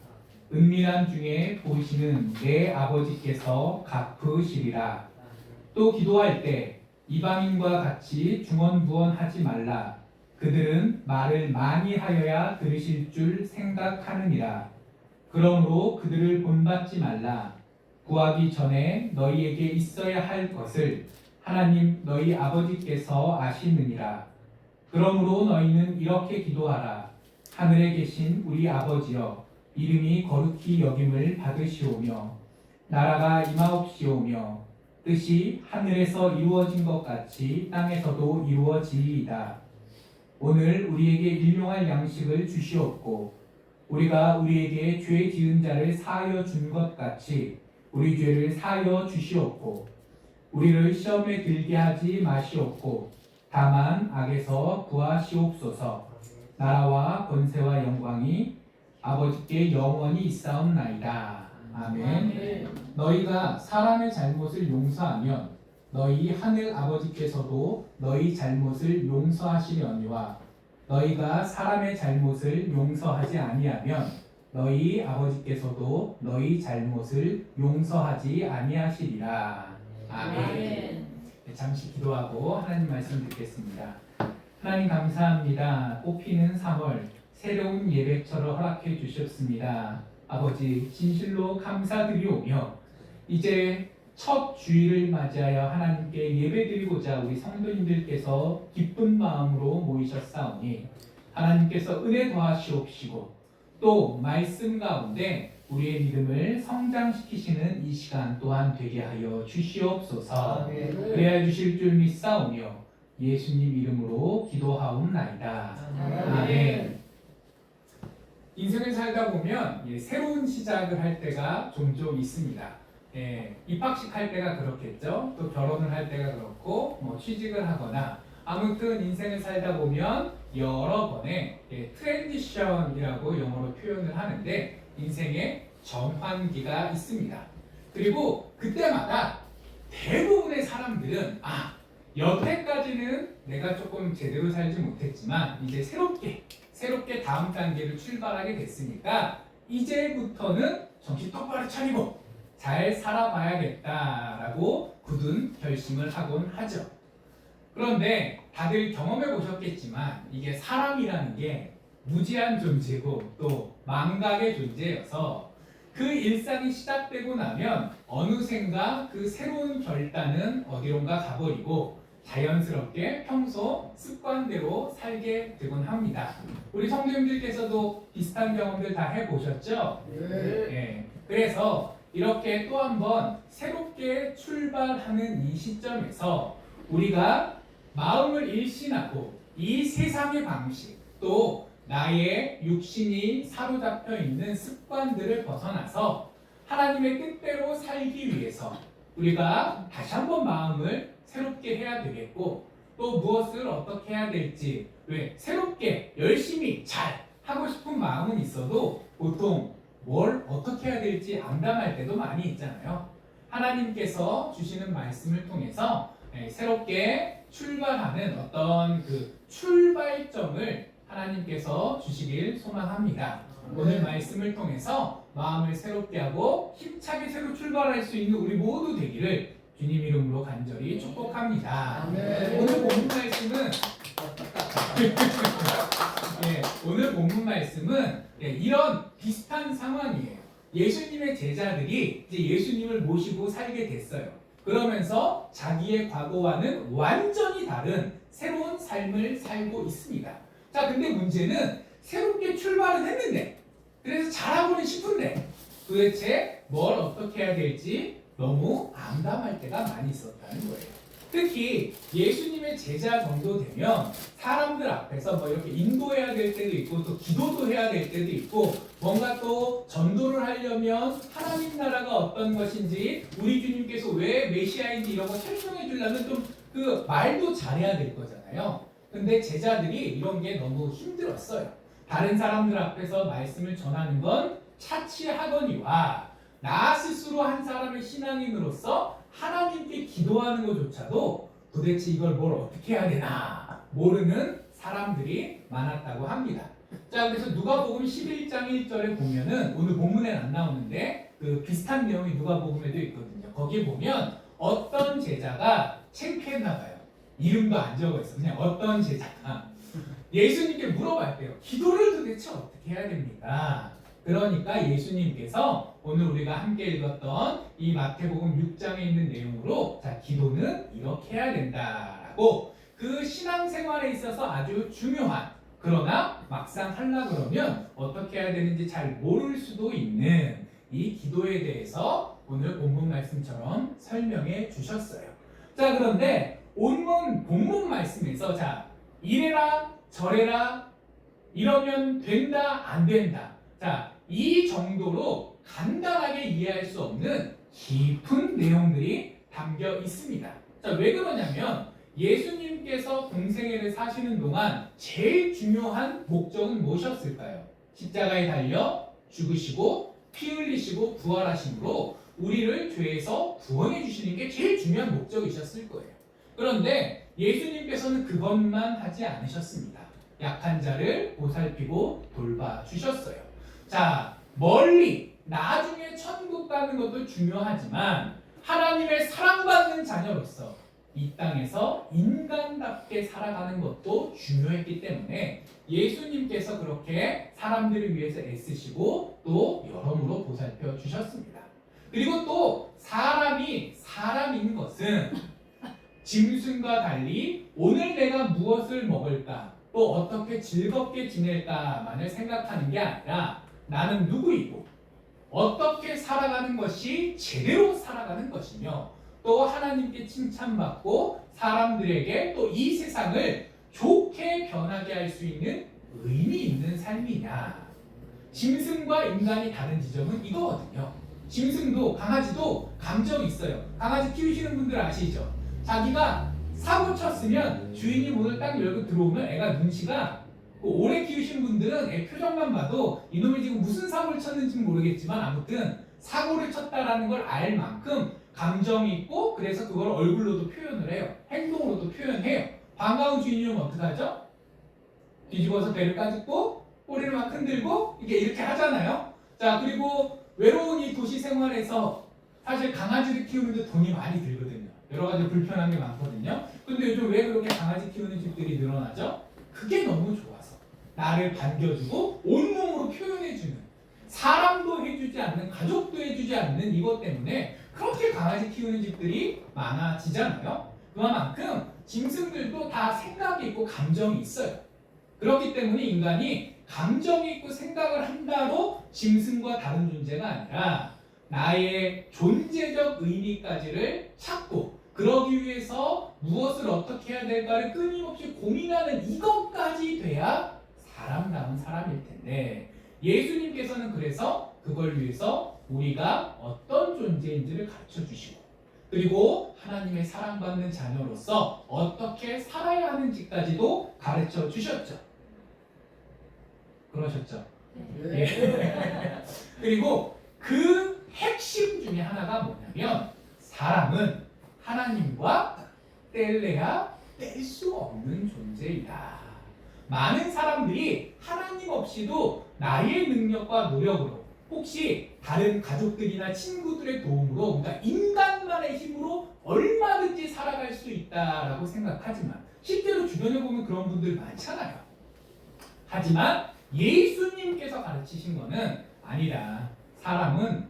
은밀한 중에 보시는 내 아버지께서 갚으시리라. 또 기도할 때 이방인과 같이 중언부언하지 말라. 그들은 말을 많이 하여야 들으실 줄 생각하느니라. 그러므로 그들을 본받지 말라. 구하기 전에 너희에게 있어야 할 것을 하나님 너희 아버지께서 아시느니라. 그러므로 너희는 이렇게 기도하라. 하늘에 계신 우리 아버지여, 이름이 거룩히 여김을 받으시오며 나라가 임하옵시오며 뜻이 하늘에서 이루어진 것 같이 땅에서도 이루어지이다. 오늘 우리에게 일용할 양식을 주시옵고 우리가 우리에게 죄 지은 자를 사하여 준 것 같이 우리 죄를 사하여 주시옵고 우리를 시험에 들게 하지 마시옵고 다만 악에서 구하시옵소서. 나라와 권세와 영광이 아버지께 영원히 있사옵나이다. 아멘. 너희가 사람의 잘못을 용서하면 너희 하늘 아버지께서도 너희 잘못을 용서하시려니와 너희가 사람의 잘못을 용서하지 아니하면 너희 아버지께서도 너희 잘못을 용서하지 아니하시리라. 아멘. 잠시 기도하고 하나님 말씀 듣겠습니다. 하나님 감사합니다. 꽃피는 3월 새로운 예배처럼 허락해 주셨습니다. 아버지 진실로 감사드리오며 이제 첫 주일을 맞이하여 하나님께 예배드리고자 우리 성도님들께서 기쁜 마음으로 모이셨사오니 하나님께서 은혜 더하시옵시고 또 말씀 가운데 우리의 믿음을 성장시키시는 이 시간 또한 되게 하여 주시옵소서. 그래야 주실 줄 믿사오며 예수님 이름으로 기도하옵나이다. 아멘. 인생을 살다 보면 새로운 시작을 할 때가 종종 있습니다. 입학식 할 때가 그렇겠죠. 또 결혼을 할 때가 그렇고 취직을 하거나 아무튼 인생을 살다 보면 여러 번의 트랜지션이라고 영어로 표현을 하는데 인생의 전환기가 있습니다. 그리고 그때마다 대부분의 사람들은 여태까지는 내가 조금 제대로 살지 못했지만 이제 새롭게 다음 단계를 출발하게 됐으니까 이제부터는 정신 똑바로 차리고 잘 살아봐야겠다라고 굳은 결심을 하곤 하죠. 그런데 다들 경험해 보셨겠지만 이게 사람이라는 게 무지한 존재고 또 망각의 존재여서 그 일상이 시작되고 나면 어느샌가 그 새로운 결단은 어디론가 가버리고 자연스럽게 평소 습관대로 살게 되곤 합니다. 우리 성도님들께서도 비슷한 경험들 다 해보셨죠? 네. 그래서 이렇게 또 한 번 새롭게 출발하는 이 시점에서 우리가 마음을 일신하고 이 세상의 방식 또 나의 육신이 사로잡혀 있는 습관들을 벗어나서 하나님의 뜻대로 살기 위해서 우리가 다시 한번 마음을 새롭게 해야 되겠고 또 무엇을 어떻게 해야 될지 새롭게 열심히 잘 하고 싶은 마음은 있어도 보통 뭘 어떻게 해야 될지 암담할 때도 많이 있잖아요. 하나님께서 주시는 말씀을 통해서 새롭게 출발하는 어떤 그 출발점을 하나님께서 주시길 소망합니다. 오늘 말씀을 통해서 마음을 새롭게 하고 힘차게 새로 출발할 수 있는 우리 모두 되기를 주님 이름으로 간절히 축복합니다. 오늘 본문 말씀은 오늘 본문 말씀은 이런 비슷한 상황이에요. 예수님의 제자들이 이제 예수님을 모시고 살게 됐어요. 그러면서 자기의 과거와는 완전히 다른 새로운 삶을 살고 있습니다. 자, 근데 문제는 새롭게 출발은 했는데, 그래서 잘하고는 싶은데 도대체 뭘 어떻게 해야 될지 너무 암담할 때가 많이 있었다는 거예요. 특히 예수님의 제자 정도 되면 사람들 앞에서 뭐 이렇게 인도해야 될 때도 있고 또 기도도 해야 될 때도 있고 뭔가 또 전도를 하려면 하나님 나라가 어떤 것인지 우리 주님께서 왜 메시아인지 이런 거 설명해 주려면 좀 그 말도 잘해야 될 거잖아요. 근데 제자들이 이런 게 너무 힘들었어요. 다른 사람들 앞에서 말씀을 전하는 건 차치하거니와 나 스스로 한 사람의 신앙인으로서 하나님께 기도하는 것조차도 도대체 이걸 뭘 어떻게 해야 되나 모르는 사람들이 많았다고 합니다. 자, 그래서 누가복음 11장 1절에 보면은 오늘 본문엔 안 나오는데 그 비슷한 내용이 누가복음에도 있거든요. 거기에 보면 어떤 제자가 창피했나 봐요. 이름도 안 적어 있어. 그냥 어떤 제자가 예수님께 물어봤대요. 기도를 도대체 어떻게 해야 됩니까? 그러니까 예수님께서 오늘 우리가 함께 읽었던 이 마태복음 6장에 있는 내용으로 자, 기도는 이렇게 해야 된다라고 그 신앙생활에 있어서 아주 중요한 그러나 막상 하려고 그러면 어떻게 해야 되는지 잘 모를 수도 있는 이 기도에 대해서 오늘 본문 말씀처럼 설명해 주셨어요. 자, 그런데 본문 말씀에서 자, 이래라 저래라 이러면 된다 안 된다. 자, 이 정도로 간단하게 이해할 수 없는 깊은 내용들이 담겨 있습니다. 자, 왜 그러냐면 예수님께서 공생애를 사시는 동안 제일 중요한 목적은 무엇이었을까요? 십자가에 달려 죽으시고 피 흘리시고 부활하심으로 우리를 죄에서 구원해 주시는 게 제일 중요한 목적이셨을 거예요. 그런데 예수님께서는 그것만 하지 않으셨습니다. 약한 자를 보살피고 돌봐주셨어요. 자, 멀리 나중에 천국 가는 것도 중요하지만 하나님의 사랑받는 자녀로서 이 땅에서 인간답게 살아가는 것도 중요했기 때문에 예수님께서 그렇게 사람들을 위해서 애쓰시고 또 여러모로 보살펴 주셨습니다. 그리고 또 사람이 사람인 것은 짐승과 달리 오늘 내가 무엇을 먹을까 또 어떻게 즐겁게 지낼까만을 생각하는 게 아니라 나는 누구이고 어떻게 살아가는 것이 제대로 살아가는 것이며 또 하나님께 칭찬받고 사람들에게 또 이 세상을 좋게 변하게 할 수 있는 의미 있는 삶이냐. 짐승과 인간이 다른 지점은 이거거든요. 짐승도 강아지도 감정이 있어요. 강아지 키우시는 분들 아시죠? 자기가 사고 쳤으면 주인이 문을 딱 열고 들어오면 애가 눈치가 오래 키우신 분들은 애 표정만 봐도 이놈이 지금 무슨 사고를 쳤는지는 모르겠지만 아무튼 사고를 쳤다라는 걸 알 만큼 감정이 있고 그래서 그걸 얼굴로도 표현을 해요. 행동으로도 표현해요. 반가운 주인이면 어떡하죠? 뒤집어서 배를 까짓고 꼬리를 막 흔들고 이렇게 하잖아요. 자, 그리고 외로운 이 도시 생활에서 사실 강아지를 키우는데 돈이 많이 들거든요. 여러 가지 불편한 게 많거든요. 근데 요즘 왜 그렇게 강아지 키우는 집들이 늘어나죠? 그게 너무 좋아서 나를 반겨주고 온몸으로 표현해주는 사람도 해주지 않는 가족도 해주지 않는 이것 때문에 그렇게 강아지 키우는 집들이 많아지잖아요. 그만큼 짐승들도 다 생각이 있고 감정이 있어요. 그렇기 때문에 인간이 감정이 있고 생각을 한다고 짐승과 다른 존재가 아니라 나의 존재적 의미까지를 찾고 그러기 위해서 무엇을 어떻게 해야 될까를 끊임없이 고민하는 이것까지 돼야 사람다운 사람일 텐데 예수님께서는 그래서 그걸 위해서 우리가 어떤 존재인지를 가르쳐 주시고 그리고 하나님의 사랑받는 자녀로서 어떻게 살아야 하는지까지도 가르쳐 주셨죠. 그러셨죠? 네. 그리고 그 핵심 중에 하나가 뭐냐면 사람은 하나님과 뗄래야 뗄 수 없는 존재이다. 많은 사람들이 하나님 없이도 나의 능력과 노력으로 혹시 다른 가족들이나 친구들의 도움으로 그러니까 인간만의 힘으로 얼마든지 살아갈 수 있다라고 생각하지만 실제로 주변에 보면 그런 분들 많잖아요. 하지만 예수님께서 가르치신 거는 아니다. 사람은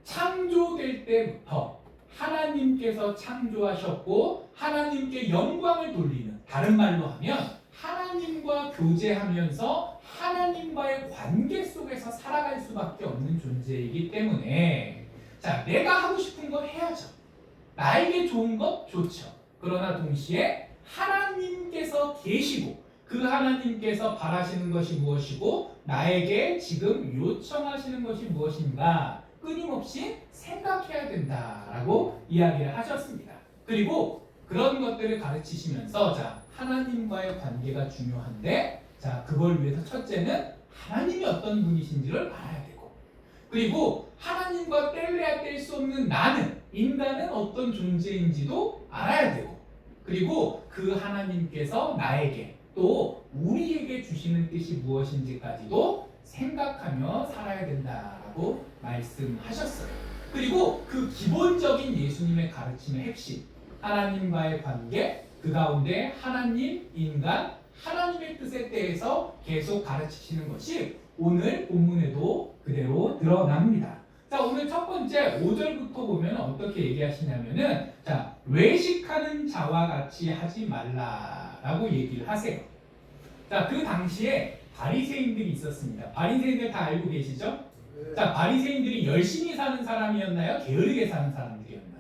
창조될 때부터 하나님께서 창조하셨고 하나님께 영광을 돌리는, 다른 말로 하면 하나님과 교제하면서 하나님과의 관계 속에서 살아갈 수밖에 없는 존재이기 때문에 자, 내가 하고 싶은 거 해야죠. 나에게 좋은 것 좋죠. 그러나 동시에 하나님께서 계시고 그 하나님께서 바라시는 것이 무엇이고 나에게 지금 요청하시는 것이 무엇인가 끊임없이 생각해야 된다라고 이야기를 하셨습니다. 그리고 그런 것들을 가르치시면서 자, 하나님과의 관계가 중요한데 자, 그걸 위해서 첫째는 하나님이 어떤 분이신지를 알아야 되고 그리고 하나님과 뗄래야 뗄 수 없는 나는, 인간은 어떤 존재인지도 알아야 되고 그리고 그 하나님께서 나에게 또 우리에게 주시는 뜻이 무엇인지까지도 생각하며 살아야 된다라고 말씀하셨어요. 그리고 그 기본적인 예수님의 가르침의 핵심, 하나님과의 관계, 그 가운데 하나님, 인간, 하나님의 뜻에 대해서 계속 가르치시는 것이 오늘 본문에도 그대로 드러납니다. 자, 오늘 첫 번째 5절부터 보면 어떻게 얘기하시냐면은 자, 외식하는 자와 같이 하지 말라라고 얘기를 하세요. 자, 그 당시에 바리새인들이 있었습니다. 바리새인들 다 알고 계시죠? 자, 바리새인들이 열심히 사는 사람이었나요? 게으르게 사는 사람들이었나요?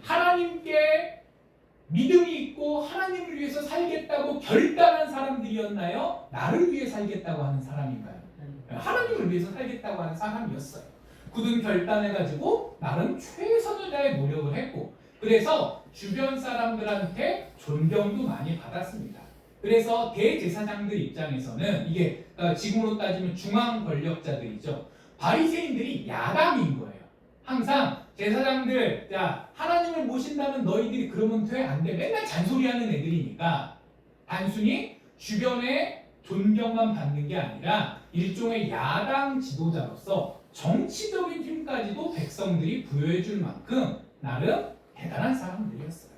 하나님께 믿음이 있고 하나님을 위해서 살겠다고 결단한 사람들이었나요? 나를 위해 살겠다고 하는 사람인가요? 하나님을 위해서 살겠다고 하는 사람이었어요. 굳은 결단해가지고 나름 최선을 다해 노력을 했고 그래서 주변 사람들한테 존경도 많이 받았습니다. 그래서 대제사장들 입장에서는 이게 지금으로 따지면 중앙 권력자들이죠. 바리새인들이 야당인 거예요. 항상 제사장들, 야, 하나님을 모신다면 너희들이 그러면 돼? 안 돼? 맨날 잔소리하는 애들이니까 단순히 주변에 존경만 받는 게 아니라 일종의 야당 지도자로서 정치적인 힘까지도 백성들이 부여해 줄 만큼 나름 대단한 사람들이었어요.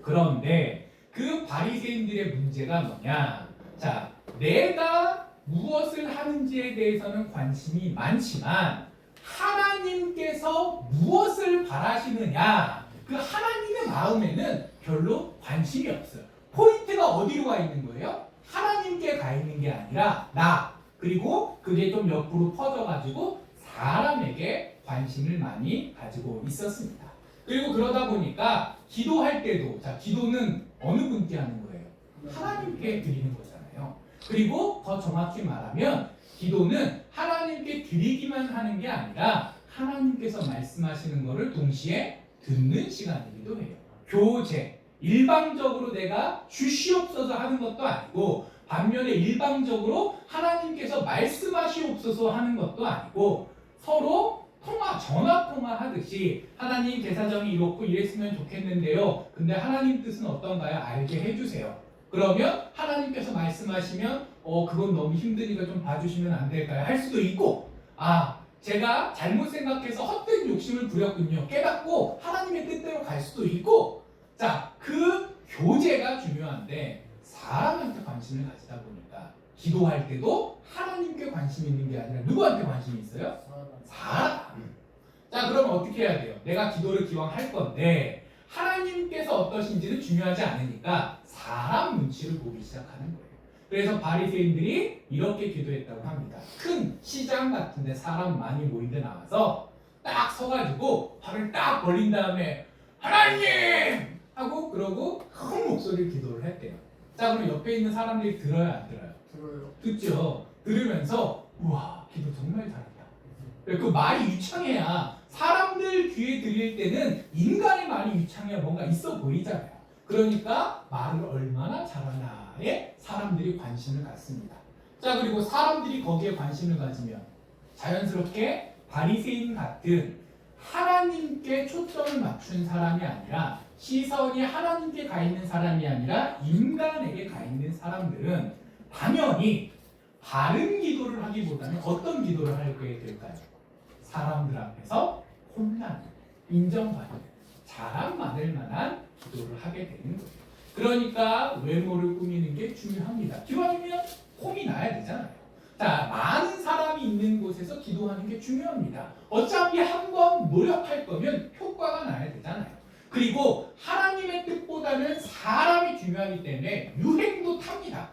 그런데 그 바리새인들의 문제가 뭐냐? 자, 내가 무엇을 하는지에 대해서는 관심이 많지만 하나님께서 무엇을 바라시느냐? 그 하나님의 마음에는 별로 관심이 없어요. 포인트가 어디로 가 있는 거예요? 하나님께 가 있는 게 아니라 나, 그리고 그게 좀 옆으로 퍼져가지고 사람에게 관심을 많이 가지고 있었습니다. 그리고 그러다 보니까 기도할 때도 자, 기도는 어느 분께 하는 거예요? 하나님께 드리는 거잖아요. 그리고 더 정확히 말하면 기도는 하나님께 드리기만 하는 게 아니라 하나님께서 말씀하시는 것을 동시에 듣는 시간이기도 해요. 교제, 일방적으로 내가 주시옵소서 하는 것도 아니고 반면에 일방적으로 하나님께서 말씀하시옵소서 하는 것도 아니고 서로 전화 통화하듯이 하나님 제사정이 이렇고 이랬으면 좋겠는데요. 근데 하나님 뜻은 어떤가요? 알게 해주세요. 그러면 하나님께서 말씀하시면 그건 너무 힘드니까 좀 봐주시면 안 될까요? 할 수도 있고 제가 잘못 생각해서 헛된 욕심을 부렸군요. 깨닫고 하나님의 뜻대로 갈 수도 있고 자, 그 교제가 중요한데 사람한테 관심을 가지다 보니까 기도할 때도 하나님께 관심이 있는 게 아니라 누구한테 관심이 있어요? 사람. 자, 그럼 어떻게 해야 돼요? 내가 기도를 기왕 할 건데 하나님께서 어떠신지는 중요하지 않으니까 사람 눈치를 보기 시작하는 거예요. 그래서 바리새인들이 이렇게 기도했다고 합니다. 큰 시장 같은데 사람 많이 모인 데 나와서 딱 서가지고 팔을 딱 벌린 다음에 하나님! 하고 그러고 큰 목소리로 기도를 했대요. 자, 그럼 옆에 있는 사람들이 들어요, 안 들어요? 들어요. 듣죠. 들으면서 우와, 기도 정말 잘한다. 그 말이 유창해야 사람들 귀에 들릴 때는 인간의 말이 유창해야 뭔가 있어 보이잖아요. 그러니까 말을 얼마나 잘하나에 사람들이 관심을 갖습니다. 자, 그리고 사람들이 거기에 관심을 가지면 자연스럽게 바리새인 같은 하나님께 초점을 맞춘 사람이 아니라 시선이 하나님께 가 있는 사람이 아니라 인간에게 가 있는 사람들은 당연히 바른 기도를 하기보다는 어떤 기도를 하게 될까요? 사람들 앞에서 혼난, 인정받는, 자랑받을 만한 기도를 하게 되는 거예요. 그러니까 외모를 꾸미는 게 중요합니다. 기도하면 폼이 나야 되잖아요. 자, 많은 사람이 있는 곳에서 기도하는 게 중요합니다. 어차피 한번 노력할 거면 효과가 나야 되잖아요. 그리고 하나님의 뜻보다는 사람이 중요하기 때문에 유행도 탑니다.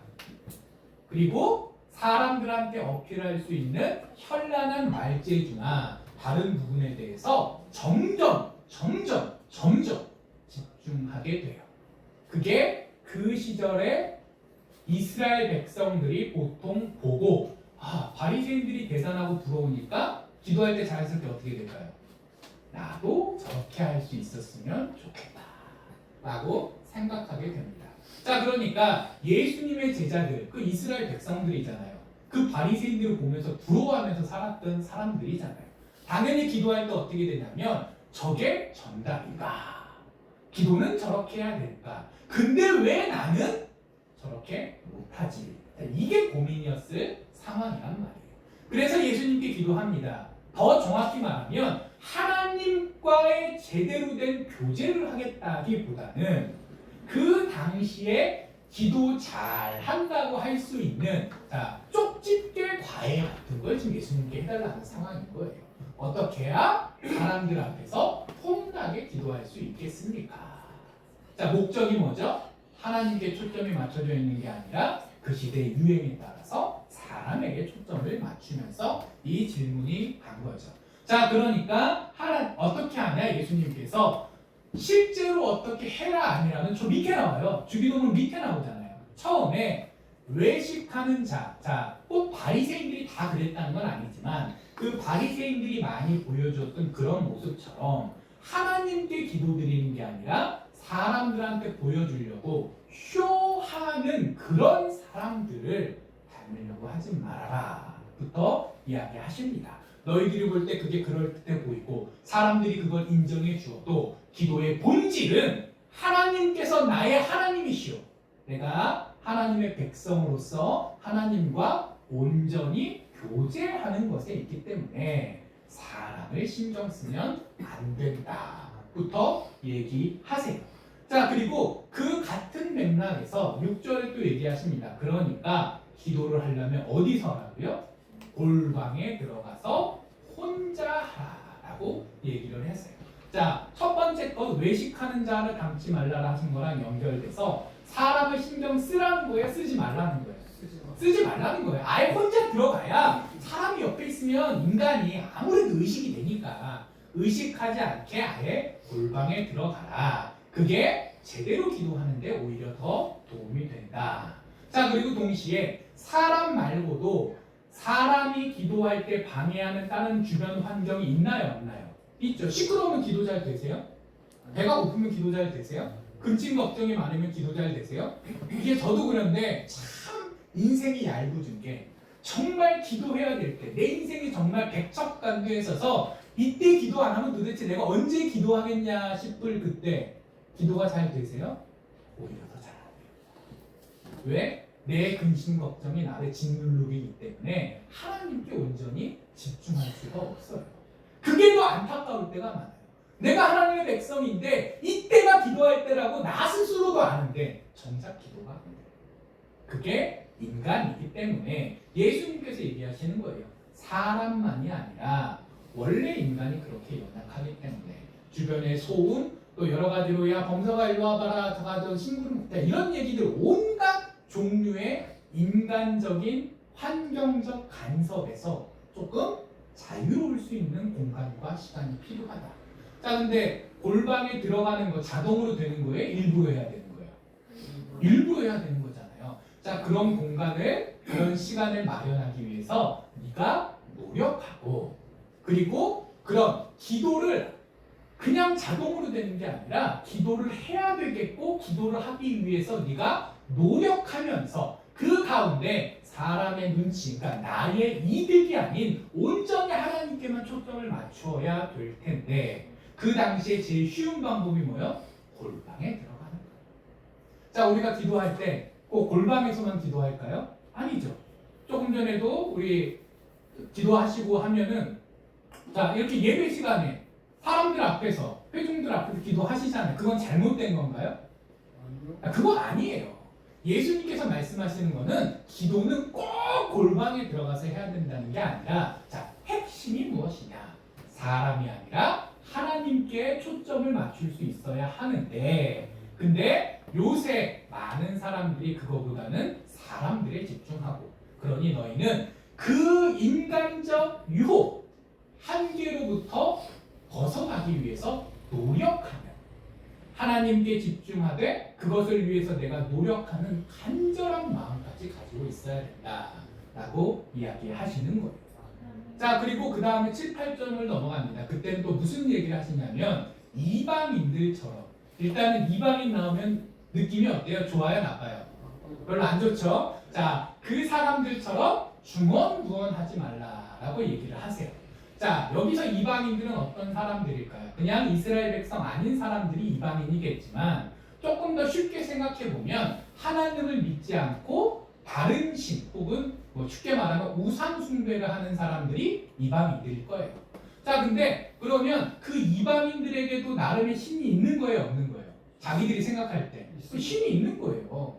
그리고 사람들한테 어필할 수 있는 현란한 말재주나 다른 부분에 대해서 점점 집중하게 돼요. 그게 그 시절에 이스라엘 백성들이 보통 보고 바리새인들이 계산하고 부러우니까 기도할 때 자연스럽게 어떻게 될까요? 나도 저렇게 할 수 있었으면 좋겠다 라고 생각하게 됩니다. 자, 그러니까 예수님의 제자들, 그 이스라엘 백성들이잖아요. 그 바리새인들을 보면서 부러워하면서 살았던 사람들이잖아요. 당연히 기도할 때 어떻게 되냐면 저게 정답인가? 기도는 저렇게 해야 될까? 근데 왜 나는 저렇게 못하지? 이게 고민이었을 상황이란 말이에요. 그래서 예수님께 기도합니다. 더 정확히 말하면 하나님과의 제대로 된 교제를 하겠다기보다는 그 당시에 기도 잘 한다고 할 수 있는 쪽집게 과외 같은 걸 지금 예수님께 해달라는 상황인 거예요. 어떻게 해야 사람들 앞에서 폼나게 기도할 수 있겠습니까? 자, 목적이 뭐죠? 하나님께 초점이 맞춰져 있는 게 아니라 그 시대의 유행에 따라서 사람에게 초점을 맞추면서 이 질문이 간 거죠. 자, 그러니까 어떻게 하냐? 예수님께서 실제로 어떻게 해라 아니라는 저 밑에 나와요. 주기도문 밑에 나오잖아요. 처음에 외식하는 꼭 바리새인들이 다 그랬다는 건 아니지만 그 바리새인들이 많이 보여줬던 그런 모습처럼 하나님께 기도드리는 게 아니라 사람들한테 보여주려고 쇼하는 그런 사람들을 닮으려고 하지 말아라 부터 이야기하십니다. 너희들이 볼 때 그게 그럴듯해 보이고 사람들이 그걸 인정해 주어도 기도의 본질은 하나님께서 나의 하나님이시오. 내가 하나님의 백성으로서 하나님과 온전히 교제하는 것에 있기 때문에 사람을 신경 쓰면 안 된다부터 얘기하세요. 자, 그리고 그 같은 맥락에서 6절에 또 얘기하십니다. 그러니까 기도를 하려면 어디서 하라고요? 골방에 들어가서 혼자 하라고 얘기를 했어요. 자, 첫 번째 것 외식하는 자를 닮지 말라라 하신 거랑 연결돼서 사람을 신경 쓰라는 거예요? 쓰지 말라는 거예요? 쓰지 말라는 거예요. 아예 혼자 들어가야 사람이 옆에 있으면 인간이 아무래도 의식이 되니까 의식하지 않게 아예 골방에 들어가라. 그게 제대로 기도하는데 오히려 더 도움이 된다. 자, 그리고 동시에 사람 말고도 사람이 기도할 때 방해하는 다른 주변 환경이 있나요? 없나요? 있죠. 시끄러우면 기도 잘 되세요? 배가 고프면 기도 잘 되세요? 근심 걱정이 많으면 기도 잘 되세요? 이게 저도 그런데 참 인생이 얄궂은 게 정말 기도해야 될 때 내 인생이 정말 백척간두에 있어서 이때 기도 안 하면 도대체 내가 언제 기도하겠냐 싶을 그때 기도가 잘 되세요? 오히려 더 잘 안 돼요. 왜? 내 근심 걱정이 나를 짓누르기 때문에 하나님께 온전히 집중할 수가 없어요. 그게 더 안타까울 때가 많아요. 내가 하나님의 백성인데 이때가 기도할 때라고 나 스스로도 아는데 정작 기도가 안 돼요. 그게 인간이기 때문에 예수님께서 얘기하시는 거예요. 사람만이 아니라 원래 인간이 그렇게 연약하기 때문에 주변의 소음 또 여러 가지로 야 범서가 일로 와봐라 저가 신부를 먹자 이런 얘기들 온갖 종류의 인간적인 환경적 간섭에서 조금 자유로울 수 있는 공간과 시간이 필요하다. 자, 근데 골방에 들어가는 거 자동으로 되는 거예요? 일부러 해야 되는 거예요? 일부러 해야 되는 거잖아요. 자, 그런 공간을 그런 시간을 마련하기 위해서 네가 노력하고 그리고 그런 기도를 그냥 자동으로 되는 게 아니라 기도를 해야 되겠고 기도를 하기 위해서 네가 노력하면서 그 가운데 사람의 눈치, 그러니까 나의 이득이 아닌 온전히 하나님께만 초점을 맞추어야 될 텐데 그 당시에 제일 쉬운 방법이 뭐예요? 골방에 들어가는 거예요. 자, 우리가 기도할 때 꼭 골방에서만 기도할까요? 아니죠. 조금 전에도 우리 기도하시고 하면은 자, 이렇게 예배 시간에 사람들 앞에서 회중들 앞에서 기도하시잖아요. 그건 잘못된 건가요? 그건 아니에요. 예수님께서 말씀하시는 거는 기도는 꼭 골방에 들어가서 해야 된다는 게 아니라 자, 핵심이 무엇이냐? 사람이 아니라 하나님께 초점을 맞출 수 있어야 하는데 근데 요새 많은 사람들이 그거보다는 사람들에 집중하고 그러니 너희는 그 인간적 유혹 한계로부터 벗어나기 위해서 노력하며 하나님께 집중하되 그것을 위해서 내가 노력하는 간절한 마음까지 가지고 있어야 된다라고 이야기하시는 거예요. 자, 그리고 그 다음에 7, 8점을 넘어갑니다. 그때는 또 무슨 얘기를 하시냐면 이방인들처럼 일단은 이방인 나오면 느낌이 어때요? 좋아요? 나빠요? 별로 안 좋죠? 자, 그 사람들처럼 중언부언하지 말라라고 얘기를 하세요. 자, 여기서 이방인들은 어떤 사람들일까요? 그냥 이스라엘 백성 아닌 사람들이 이방인이겠지만 조금 더 쉽게 생각해 보면 하나님을 믿지 않고 다른 신 혹은 뭐 쉽게 말하면 우상 숭배를 하는 사람들이 이방인들일 거예요. 자, 근데 그러면 그 이방인들에게도 나름의 신이 있는 거예요, 없는 거예요? 자기들이 생각할 때 그 신이 있는 거예요.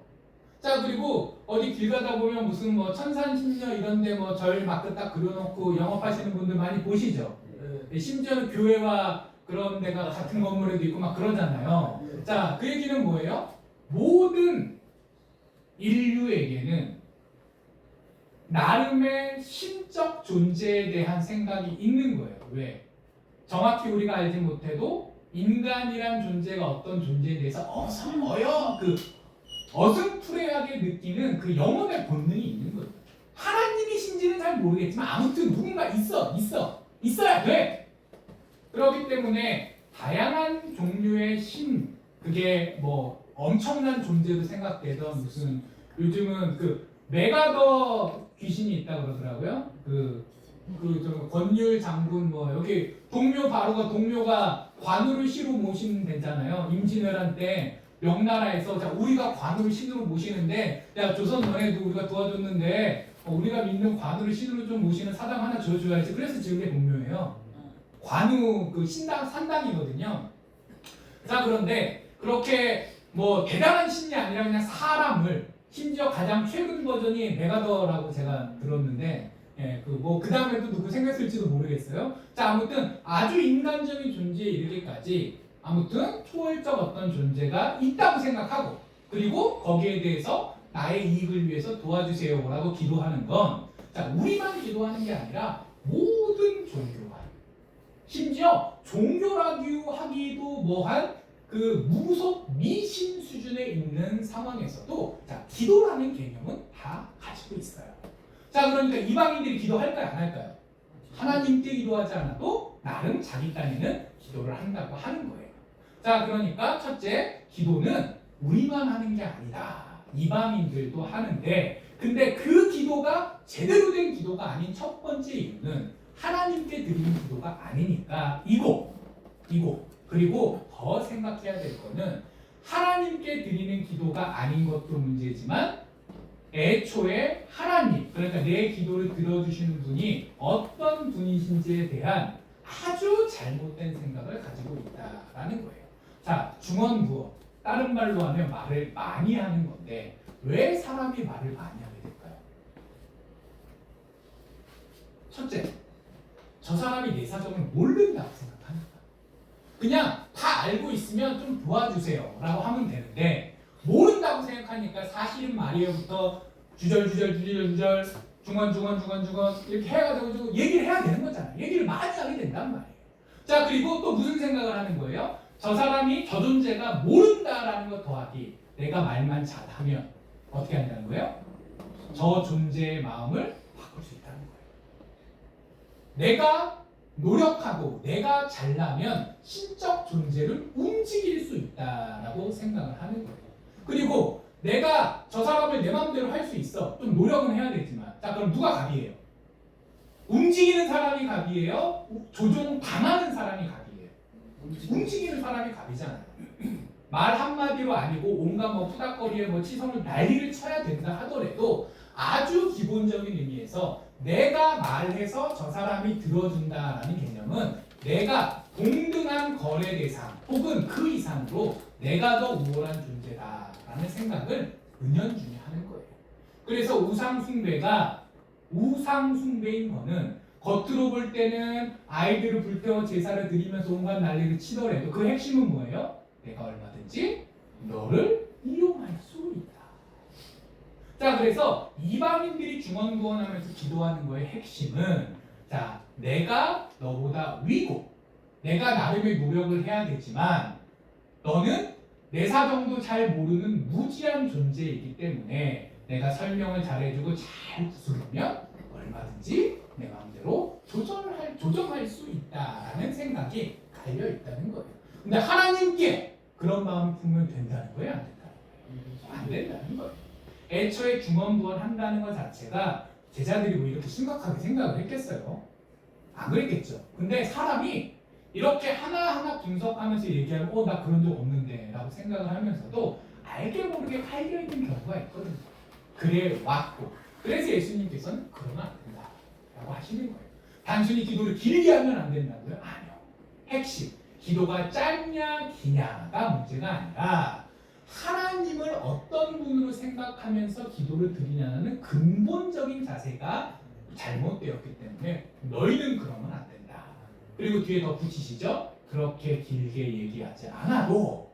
자, 그리고 어디 길 가다 보면 무슨 뭐 천산신녀 이런데 뭐 절 막 딱 그려놓고 영업하시는 분들 많이 보시죠. 심지어는 교회와 그런 데가 같은 건물에도 있고 막 그러잖아요. 자, 그 얘기는 뭐예요? 모든 인류에게는 나름의 신적 존재에 대한 생각이 있는 거예요. 왜? 정확히 우리가 알지 못해도 인간이란 존재가 어떤 존재에 대해서 어슴푸레하게 느끼는 그 영혼의 본능이 있는 거예요. 하나님이 신지는 잘 모르겠지만 아무튼 누군가 있어야 돼. 그렇기 때문에 다양한 종류의 신, 그게 뭐 엄청난 존재로 생각되던 무슨 요즘은 그 메가더 귀신이 있다 그러더라고요. 저 권율 장군 뭐 여기 동묘가 관우를 시로 모시는 데잖아요. 임진왜란 때 명나라에서 자, 우리가 관우를 신으로 모시는데 야, 조선 너네도 우리가 도와줬는데 우리가 믿는 관우를 신으로 좀 모시는 사당 하나 지어줘야지. 그래서 지은 게 동묘예요. 관우 그 신당 산당이거든요. 자, 그런데 그렇게 뭐 대단한 신이 아니라 그냥 사람을 심지어 가장 최근 버전이 메가더라고 제가 들었는데 그 다음에도 누구 생겼을지도 모르겠어요. 자, 아무튼 아주 인간적인 존재에 이르기까지 아무튼 초월적 어떤 존재가 있다고 생각하고 그리고 거기에 대해서 나의 이익을 위해서 도와주세요라고 기도하는 건 자, 우리만 기도하는 게 아니라 모든 종교가 심지어 종교라고 하기도 뭐한 그 무속 미신 수준에 있는 상황에서도 자, 기도라는 개념은 다 가지고 있어요. 자, 그러니까 이방인들이 기도할까요? 안 할까요? 하나님께 기도하지 않아도 나름 자기 딴에는 기도를 한다고 하는 거예요. 자, 그러니까 첫째, 기도는 우리만 하는 게 아니다. 이방인들도 하는데 근데 그 기도가 제대로 된 기도가 아닌 첫 번째 이유는 하나님께 드리는 기도가 아니니까 이고 그리고 더 생각해야 될 거는 하나님께 드리는 기도가 아닌 것도 문제지만 애초에 하나님, 그러니까 내 기도를 들어주시는 분이 어떤 분이신지에 대한 아주 잘못된 생각을 가지고 있다라는 거예요. 자, 중언부언, 다른 말로 하면 말을 많이 하는 건데 왜 사람이 말을 많이 하게 될까요? 첫째, 저 사람이 내 사정을 모른다고 생각하니까. 그냥 다 알고 있으면 좀 도와주세요 라고 하면 되는데 모른다고 생각하니까 사실은 말이에요부터 주절 중원 이렇게 해가지고 얘기를 해야 되는 거잖아요. 얘기를 많이 하게 된단 말이에요. 자, 그리고 또 무슨 생각을 하는 거예요? 저 사람이 저 존재가 모른다라는 것 더하기 내가 말만 잘하면 어떻게 한다는 거예요? 저 존재의 마음을 바꿀 수 있다는 거예요. 내가 노력하고 내가 잘나면 신적 존재를 움직일 수 있다라고 생각을 하는 거예요. 그리고 내가 저 사람을 내 마음대로 할 수 있어. 좀 노력은 해야 되지만 자, 그럼 누가 갑이에요? 움직이는 사람이 갑이에요? 조종 당하는 사람이 갑이에요? 움직이는 사람이 갑이잖아요. 말 한마디로 아니고 온갖 뭐 푸닥거리에 뭐 치성을 난리를 쳐야 된다 하더라도 아주 기본적인 의미에서 내가 말해서 저 사람이 들어준다라는 개념은 내가 동등한 거래 대상 혹은 그 이상으로 내가 더 우월한 존재다라는 생각을 은연중에 하는 거예요. 그래서 우상숭배인 거는 겉으로 볼 때는 아이들을 불태워 제사를 드리면서 온갖 난리를 치더라도 그 핵심은 뭐예요? 내가 얼마든지 너를 이용할 수 있다. 자, 그래서 이방인들이 중언부언하면서 기도하는 거의 핵심은 자, 내가 너보다 위고 내가 나름의 노력을 해야 되지만 너는 내 사정도 잘 모르는 무지한 존재이기 때문에 내가 설명을 잘해주고 잘 구슬르면 얼마든지 내 마음대로 조정할 수 있다라는 생각이 갈려 있다는 거예요. 근데 하나님께 그런 마음을 품으면 된다는 거예요, 안 된다는 거예요? 안 된다는 거예요. 애초에 중언부언 한다는 것 자체가 제자들이 뭐 이렇게 심각하게 생각을 했겠어요? 안 그랬겠죠. 근데 사람이 이렇게 하나하나 분석하면서 얘기하면 나 그런 적 없는데 라고 생각을 하면서도 알게 모르게 갈려있는 경우가 있거든요. 그래 왔고 그래서 예수님께서는 그러면 안 된다 라고 하시는 거예요. 단순히 기도를 길게 하면 안 된다고요? 아니요. 핵심 기도가 짧냐 기냐가 문제가 아니라 하나님을 어떤 분으로 생각하면서 기도를 드리냐는 근본적인 자세가 잘못되었기 때문에 너희는 그러면 안 된다. 그리고 뒤에 더 붙이시죠? 그렇게 길게 얘기하지 않아도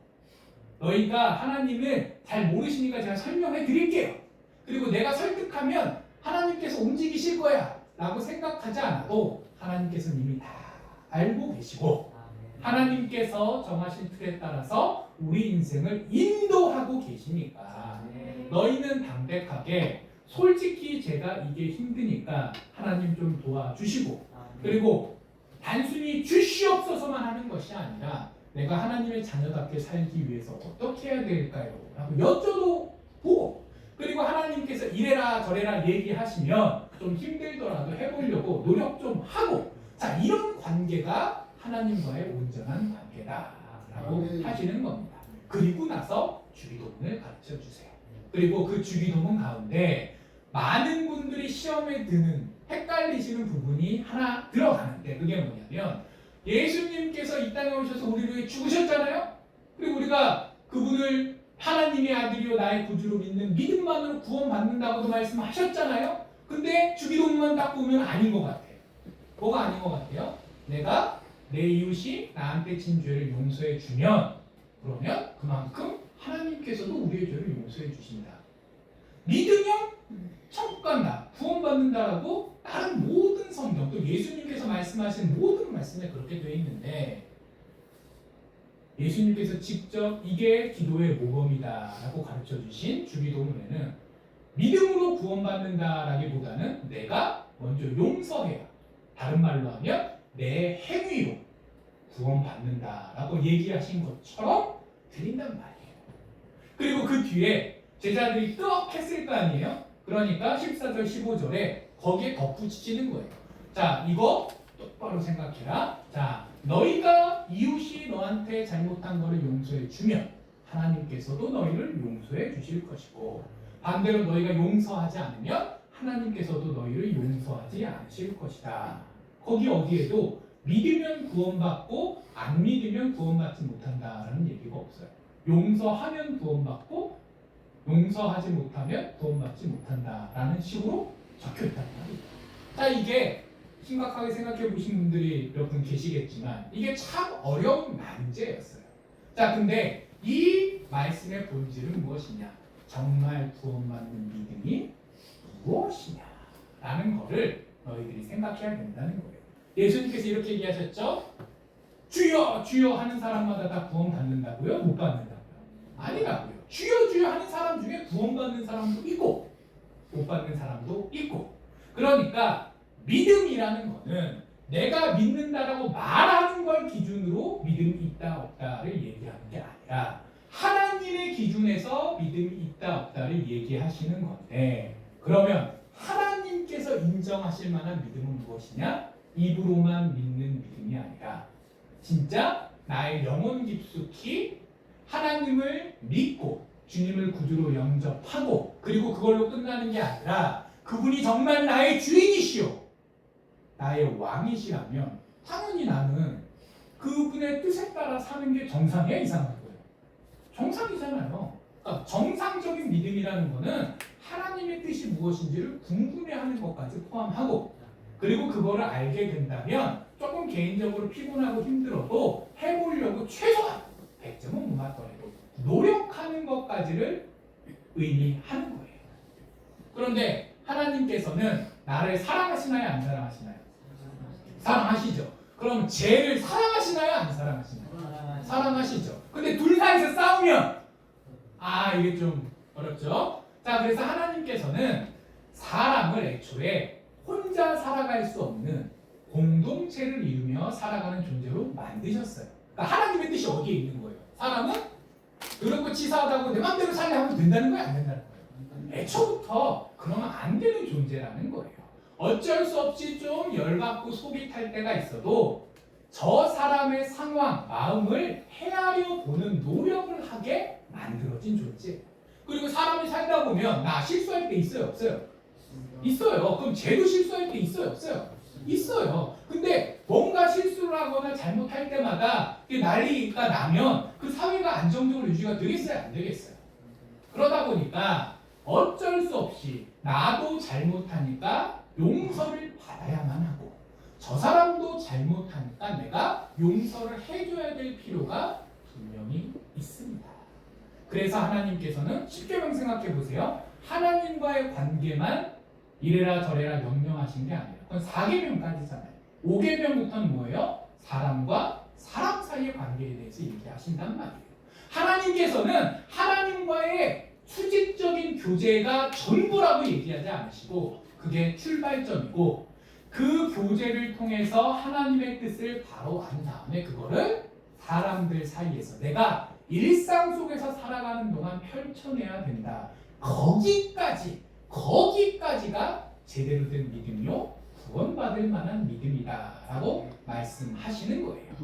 너희가 하나님을 잘 모르시니까 제가 설명해 드릴게요. 그리고 내가 설득하면 하나님께서 움직이실 거야 라고 생각하지 않아도 하나님께서는 이미 다 알고 계시고 하나님께서 정하신 틀에 따라서 우리 인생을 인도하고 계시니까 너희는 담백하게 솔직히 제가 이게 힘드니까 하나님 좀 도와주시고 그리고 단순히 주시옵소서만 하는 것이 아니라 내가 하나님의 자녀답게 살기 위해서 어떻게 해야 될까요? 라고 여쭤보고 그리고 하나님께서 이래라 저래라 얘기하시면 좀 힘들더라도 해보려고 노력 좀 하고 자 이런 관계가 하나님과의 온전한 관계다라고 하시는 겁니다. 그리고 나서 주기도문을 가르쳐 주세요. 그리고 그 주기도문 가운데 많은 분들이 시험에 드는 헷갈리시는 부분이 하나 들어가는데 그게 뭐냐면 예수님께서 이 땅에 오셔서 우리를 위해 죽으셨잖아요. 그리고 우리가 그분을 하나님의 아들이요 나의 구주로 믿는 믿음만으로 구원받는다고도 말씀하셨잖아요. 근데 주기도문만 딱 보면 아닌 것 같아요. 뭐가 아닌 것 같아요? 내가 내 이웃이 나한테 진 죄를 용서해 주면 그러면 그만큼 하나님께서도 우리의 죄를 용서해 주신다. 믿으면 천국 간다, 구원받는다라고 다른 모든 성경 또 예수님께서 말씀하신 모든 말씀에 그렇게 되어 있는데 예수님께서 직접 이게 기도의 모범이다라고 가르쳐 주신 주기도문에는 믿음으로 구원받는다라기보다는 내가 먼저 용서해야 다른 말로 하면 내 행위로 구원받는다라고 얘기하신 것처럼 드린단 말이에요. 그리고 그 뒤에 제자들이 떡 했을 거 아니에요? 그러니까 14절 15절에 거기에 덧붙이시는 거예요. 자 이거 똑바로 생각해라. 자 너희가 이웃이 너한테 잘못한 거를 용서해 주면 하나님께서도 너희를 용서해 주실 것이고 반대로 너희가 용서하지 않으면 하나님께서도 너희를 용서하지 않으실 것이다. 거기 어디에도 믿으면 구원받고 안 믿으면 구원받지 못한다라는 얘기가 없어요. 용서하면 구원받고 용서하지 못하면 구원받지 못한다라는 식으로 적혀있단 말이에요. 자 이게 심각하게 생각해 보신 분들이 몇 분 계시겠지만 이게 참 어려운 난제였어요. 자 근데 이 말씀의 본질은 무엇이냐? 정말 구원받는 믿음이 무엇이냐? 라는 거를 너희들이 생각해야 된다는 거예요. 예수님께서 이렇게 얘기하셨죠? 주여 주여 하는 사람마다 다 구원받는다고요? 못 받는다고요? 아니라고요. 주여 주여 하는 사람 중에 구원받는 사람도 있고 못 받는 사람도 있고 그러니까 믿음이라는 거는 내가 믿는다라고 말하는 걸 기준으로 믿음이 있다 없다를 얘기하는 게 아니라 하나님의 기준에서 믿음이 있다 없다를 얘기하시는 건데 그러면 하나님께서 인정하실 만한 믿음은 무엇이냐? 입으로만 믿는 믿음이 아니라 진짜 나의 영혼 깊숙이 하나님을 믿고 주님을 구주로 영접하고 그리고 그걸로 끝나는 게 아니라 그분이 정말 나의 주인이시오 나의 왕이시라면 당연히 나는 그분의 뜻에 따라 사는 게 정상이야 이상한 거예요. 정상이잖아요. 그러니까 정상적인 믿음이라는 거는 하나님의 뜻이 무엇인지를 궁금해하는 것까지 포함하고 그리고 그거를 알게 된다면 조금 개인적으로 피곤하고 힘들어도 해보려고 최소한 100점은 못 맞더라도 노력하는 것까지를 의미하는 거예요. 그런데 하나님께서는 나를 사랑하시나요? 안 사랑하시나요? 사랑하시죠. 그럼 쟤를 사랑하시나요? 안 사랑하시나요? 사랑하시죠. 근데 둘 사이에서 싸우면 이게 좀 어렵죠. 자, 그래서 하나님께서는 사람을 애초에 혼자 살아갈 수 없는 공동체를 이루며 살아가는 존재로 만드셨어요. 그러니까 하나님의 뜻이 어디에 있는 거예요? 사람은 그렇고 치사하다고 내 맘대로 살려 하면 된다는 거예요? 안 된다는 거예요? 애초부터 그러면 안 되는 존재라는 거예요. 어쩔 수 없이 좀 열받고 속이 탈 때가 있어도 저 사람의 상황, 마음을 헤아려 보는 노력을 하게 만들어진 존재. 그리고 사람이 살다 보면 나 실수할 때 있어요? 없어요? 있어요. 그럼 쟤도 실수할 때 있어요? 없어요? 있어요. 근데 뭔가 실수를 하거나 잘못할 때마다 난리가 나면 그 사회가 안정적으로 유지가 되겠어요? 안 되겠어요? 그러다 보니까 어쩔 수 없이 나도 잘못하니까 용서를 받아야만 하고 저 사람도 잘못하니까 내가 용서를 해줘야 될 필요가 분명히 있습니다. 그래서 하나님께서는 십계명 생각해 보세요. 하나님과의 관계만 이래라 저래라 명령하신 게 아니에요. 그건 4계명까지잖아요. 5계명부터는 뭐예요? 사람과 사람 사이의 관계에 대해서 얘기하신단 말이에요. 하나님께서는 하나님과의 수직적인 교제가 전부라고 얘기하지 않으시고 그게 출발점이고 그 교제를 통해서 하나님의 뜻을 바로 안 다음에 그거를 사람들 사이에서 내가 일상 속에서 살아가는 동안 펼쳐내야 된다. 거기까지가 제대로 된 믿음이요 구원받을 만한 믿음이다라고 말씀하시는 거예요.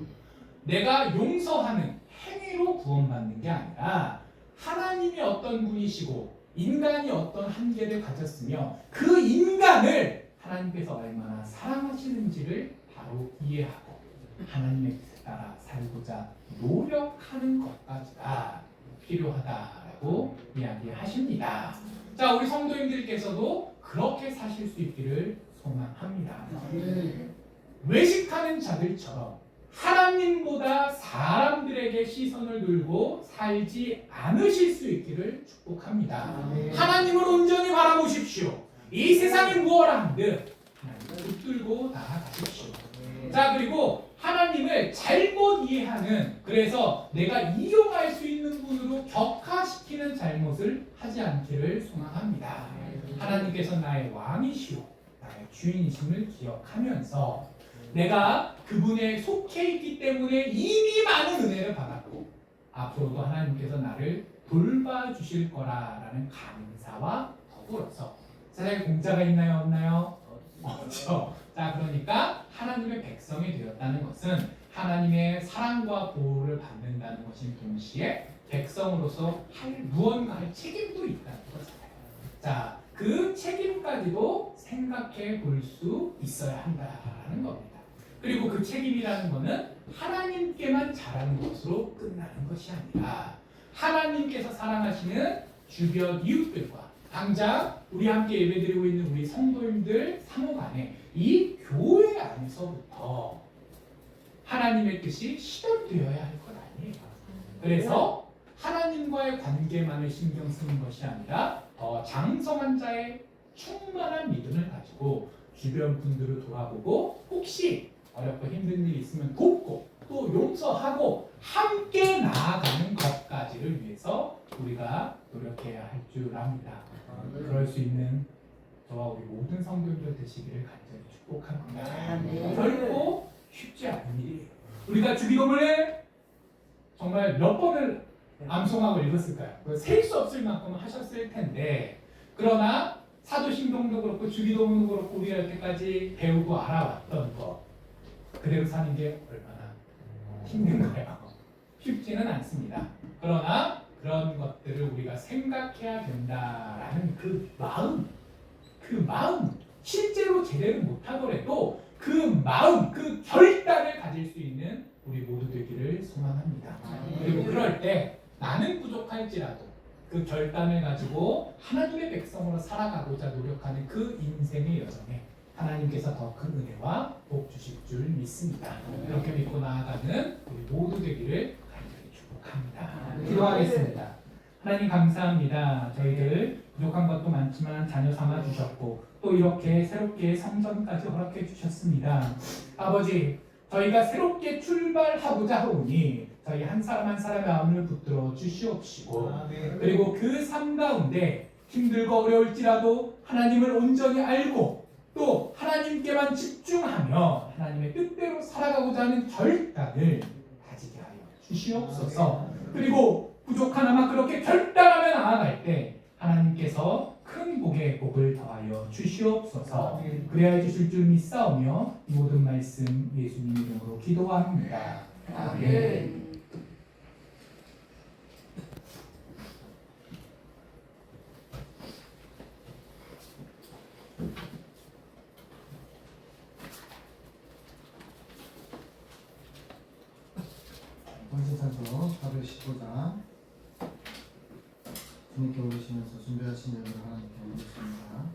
내가 용서하는 행위로 구원받는 게 아니라 하나님이 어떤 분이시고 인간이 어떤 한계를 가졌으며 그 인간을 하나님께서 얼마나 사랑하시는지를 바로 이해하고 하나님의 뜻에 따라 살고자 노력하는 것까지가 필요하다라고 이야기하십니다. 자, 우리 성도님들께서도 그렇게 사실 수 있기를 소망합니다. 외식하는 자들처럼 하나님보다 사람들에게 시선을 들고 살지 않으실 수 있기를 축복합니다. 하나님을 온전히 바라보십시오. 이 세상이 무엇라 한들 하나님을 붙들고 나아가십시오. 자, 그리고 하나님을 잘못 이해하는 그래서 내가 이용할 수 있는 분으로 격화시키는 잘못을 하지 않기를 소망합니다. 하나님께서 나의 왕이시오 나의 주인이심을 기억하면서 내가 그분에 속해 있기 때문에 이미 많은 은혜를 받았고 앞으로도 하나님께서 나를 돌봐주실 거라라는 감사와 더불어서 세상에 공짜가 있나요? 없나요? 없죠. 자, 그러니까 하나님의 백성이 되었다는 것은 하나님의 사랑과 보호를 받는다는 것인 동시에 백성으로서 무언가 할 책임도 있다는 거잖아요. 자, 그 책임까지도 생각해 볼 수 있어야 한다는 겁니다. 그리고 그 책임이라는 것은 하나님께만 잘하는 것으로 끝나는 것이 아니라 하나님께서 사랑하시는 주변 이웃들과 당장 우리 함께 예배드리고 있는 우리 성도님들 사목 안에 이 교회 안에서부터 하나님의 뜻이 실현되어야 할 것 아니에요. 그래서 하나님과의 관계만을 신경 쓰는 것이 아니라 장성한 자의 충만한 믿음을 가지고 주변 분들을 돌아보고 혹시 어렵고 힘든 일이 있으면 돕고 또 용서하고 함께 나아가는 것까지를 위해서 우리가 노력해야 할 줄 압니다. 그럴 수 있는 저와 우리 모든 성도님들 되시기를 간절히 축복합니다. 결코 쉽지 않은 일이에요. 우리가 주기도문을 정말 몇 번을 암송하고 읽었을까요? 셀 수 없을 만큼 하셨을 텐데 그러나 사도신경도 그렇고 주기도문도 그렇고 우리가 이렇게까지 배우고 알아왔던 것 그대로 사는 게 얼마나 힘든 거예요. 쉽지는 않습니다. 그러나 그런 것들을 우리가 생각해야 된다라는 그 마음 실제로 제대로 못하더라도 그 마음, 그 결단을 가질 수 있는 우리 모두 되기를 소망합니다. 그리고 그럴 때 나는 부족할지라도 그 결단을 가지고 하나님의 백성으로 살아가고자 노력하는 그 인생의 여정에 하나님께서 더 큰 은혜와 복 주실 줄 믿습니다. 이렇게 믿고 나아가는 우리 모두 되기를 간절히 축복합니다. 기도하겠습니다. 하나님 감사합니다. 저희들 부족한 것도 많지만 자녀 삼아 주셨고 또 이렇게 새롭게 성전까지 허락해 주셨습니다. 아버지, 저희가 새롭게 출발하고자 하오니 저희 한 사람 한 사람의 마음을 붙들어 주시옵시고 그리고 그 삶 가운데 힘들고 어려울지라도 하나님을 온전히 알고 또 하나님께만 집중하며 하나님의 뜻대로 살아가고자 하는 결단을 가지게 하여 주시옵소서. 그리고 부족하나마 그렇게 결단하며 나아갈 때 하나님께서 큰 복에 복을 더하여 주시옵소서. 그래야 주실 줄 믿사오며 이 모든 말씀 예수님 이름으로 기도합니다. 아멘. 원신찬송 415장 주님께 오르시면서 준비하신 예물을 하나님께 올리겠습니다.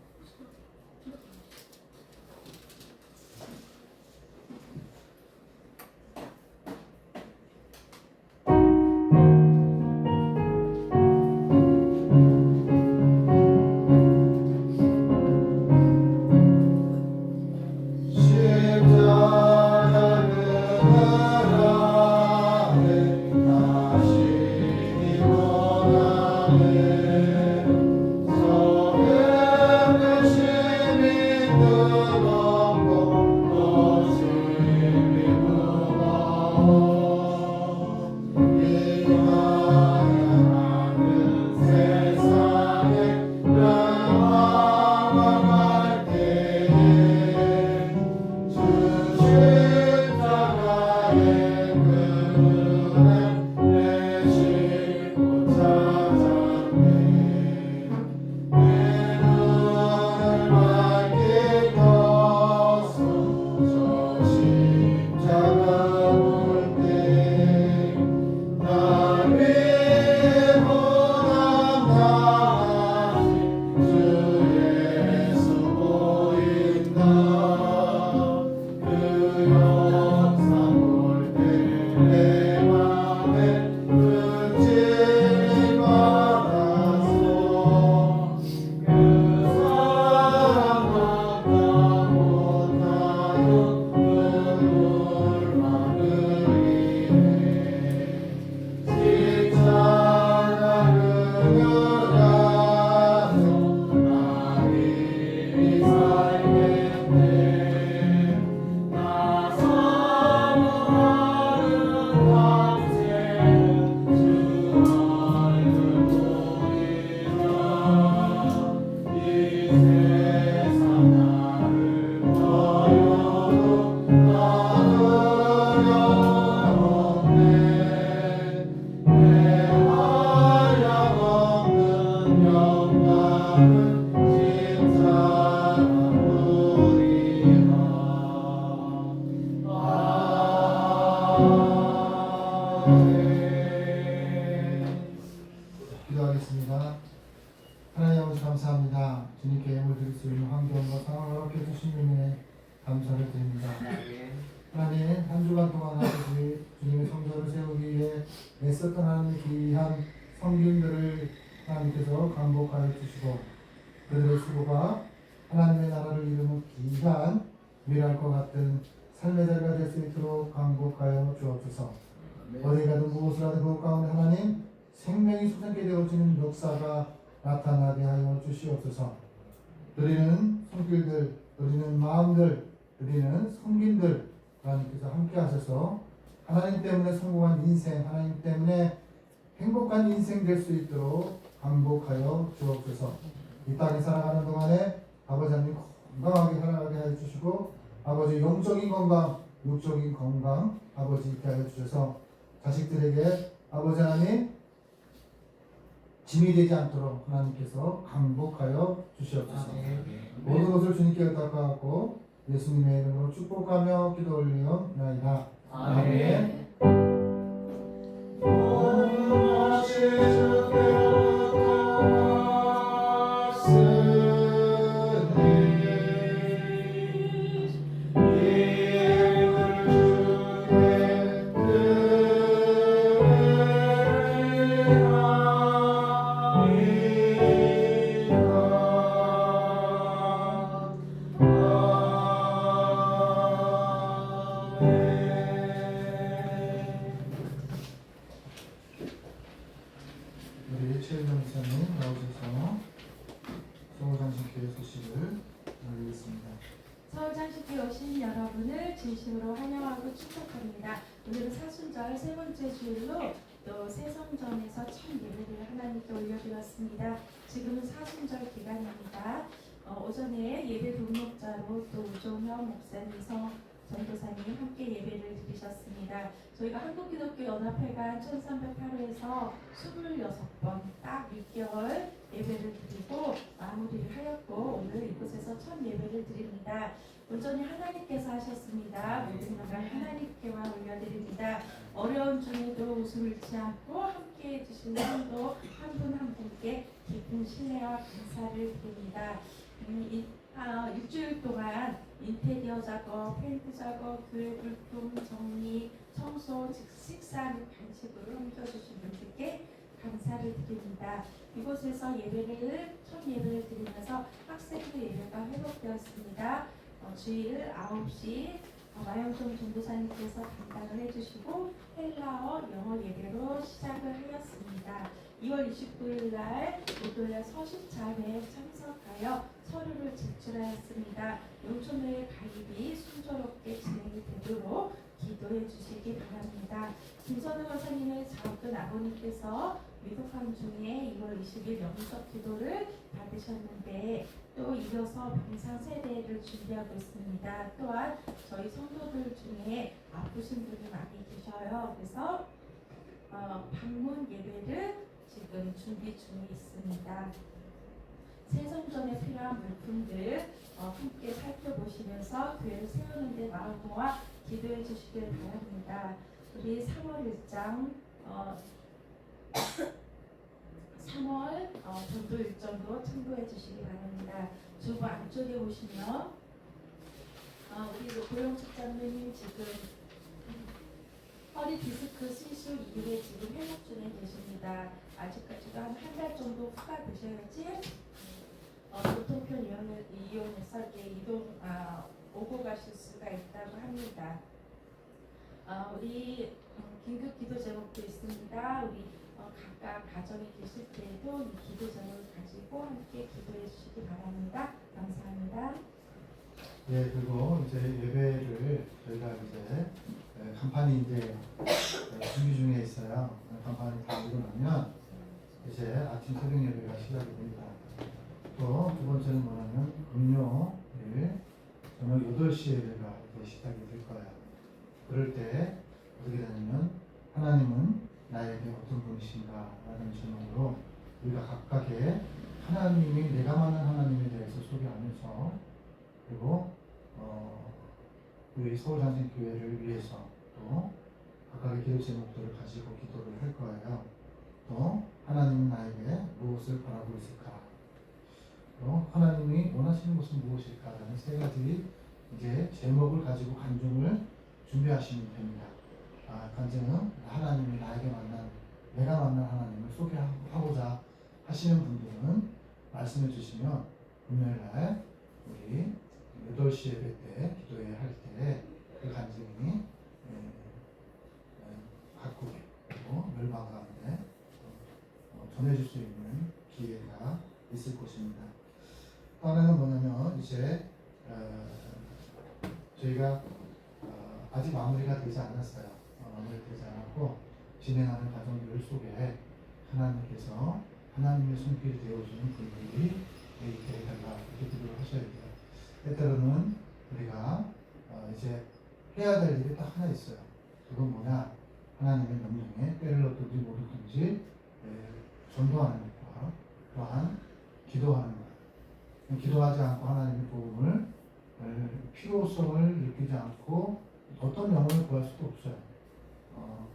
기도하겠습니다. 하나님 아버지 감사합니다. 주님께 예물 드릴 수 있는 환경과 상황을 허락해 주신 은혜에 감사를 드립니다. 하나님 한 주간 동안 아버지 주님의 성전을 세우기 위해 애썼던 하나님의 귀한 성도들을 하나님께서 강복하여 주시고 그들의 수고가 하나님의 나라를 이루는 귀한 미랄과 같은 삶의 자리가 될 수 있도록 강복하여 주옵소서. 어디 가든 무엇을 하든 그 가운데 하나님 생명이 솟게 되어지는 역사가 나타나게 하여 주시옵소서. 드리는 손길들, 드리는 마음들, 드리는 섬김들 하나님께서 함께 하셔서 하나님 때문에 성공한 인생, 하나님 때문에 행복한 인생 될 수 있도록 강복하여 주옵소서. 이 땅에 살아가는 동안에 아버지 하나님 건강하게 살아가게 하여 주시고 아버지 영적인 건강, 육적인 건강 아버지 있게 하여 주셔서 자식들에게 아버지 하나님 짐이 되지 않도록 하나님께서 강복하여 주시옵소서. 아멘. 모든 것을 주님께 닦아갖고 예수님의 이름으로 축복하며 기도 올리옵나이다. 아멘. 우리 최일영 목사님 나오셔서 서울장신교회 소식을 알리겠습니다. 서울장식교회 오신 여러분을 진심으로 환영하고 축복합니다. 오늘은 사순절 세 번째 주일로 또 새성전에서 첫 예배를 하나님께 올려드렸습니다. 지금은 사순절 기간입니다. 오전에 예배 동역자로 또 우종현 목사님, 전도사님 함께 예배를 드리셨습니다. 저희가 한국기독교연합회관 1308호에서 26번 딱 6개월 예배를 드리고 마무리를 하였고 오늘 이곳에서 첫 예배를 드립니다. 온전히 하나님께서 하셨습니다. 모든 영광 하나님께만 올려드립니다. 어려운 중에도 웃음 잃지 않고 함께 해주신 성도 한 분 한 분께 깊은 신뢰와 감사를 드립니다. 일주일 동안 인테리어 작업, 페인트 작업, 교회 불품 정리, 청소, 식사 및 간식으로 옮겨주신 분들께 감사를 드립니다. 이곳에서 첫 예배를 드리면서 학생부 예배가 회복되었습니다. 주일 9시 마영종 전도사님께서 담당을 해주시고 헬라어, 영어 예배로 시작을 하였습니다. 2월 29일 날 모두의 서식자회에 참석하여 서류를 제출하였습니다. 용촌회 가입이 순조롭게 진행이 되도록 기도해 주시기 바랍니다. 김선우 권사님의 작은 아버님께서 위독함 중에 2월 20일 영적 기도를 받으셨는데 또 이어서 병상 세례를 준비하고 있습니다. 또한 저희 성도들 중에 아프신 분이 많이 계셔요. 그래서 방문 예배를 지금 준비 중에 있습니다. 새성전에 필요한 물품들 함께 살펴보시면서 교회를 세우는 데 마음 모아 기도해 주시길 바랍니다. 우리 3월 일정 3월 전도 일정도 참고해 주시기 바랍니다. 주부 안쪽에 보시면 우리 고용 측장님 지금 허리 디스크 시술 이후에 지금 회복 중에 계십니다. 아직까지도 한 달 정도 후가 되셔야지 교통편 이용해서 이렇게 오고 가실 수가 있다고 합니다. 우리 긴급 기도 제목도 있습니다. 우리 각각 가정에 계실 때에도 이 기도 제목을 가지고 함께 기도해 주시기 바랍니다. 감사합니다. 예, 그리고 이제 예배를 저희가 이제 간판이 이제 준비 중에 있어요. 간판이 다 이루어나면 이제 아침 새벽 예배가 시작이 됩니다. 또 두 번째는 뭐냐면 금요일 저녁 8시 예배가 이제 시작이 될 거예요. 그럴 때 어떻게 되냐면 하나님은 나에게 어떤 분이신가 라는 제목으로 우리가 각각의 하나님이 내가 만난 하나님에 대해서 소개하면서 그리고 우리 서울장신교회를 위해서 또 각각의 기도 제목들을 가지고 기도를 할 거예요. 또 하나님은 나에게 무엇을 바라고 있을까? 또 하나님이 원하시는 것은 무엇일까라는 세 가지 이제 제목을 가지고 간증을 준비하시면 됩니다. 간증은 하나님이 나에게 내가 만난 하나님을 소개하고자 하시는 분들은 말씀해 주시면 금요일 날 우리 8시 예배 때 기도회 할 때 그 간증이 각국에 그리고 멸망 가운데 전해줄 수 있는 기회가 있을 것입니다. 또 하나는 뭐냐면 이제 저희가 아직 마무리가 되지 않았어요. 마무리되지 않았고 진행하는 과정들 속에 하나님께서 하나님의 손길이 되어주는 분들이 있게 해달라 이렇게 기도를 하셔야 돼요. 때때로는 우리가 이제 해야 될 일이 딱 하나 있어요. 그건 뭐냐? 하나님의 명령에 때를 얻든지 못 얻든지 전도하는 것. 기도하지 않고 하나님의 도움을 필요성을 느끼지 않고 어떤 영혼을 구할 수도 없어요.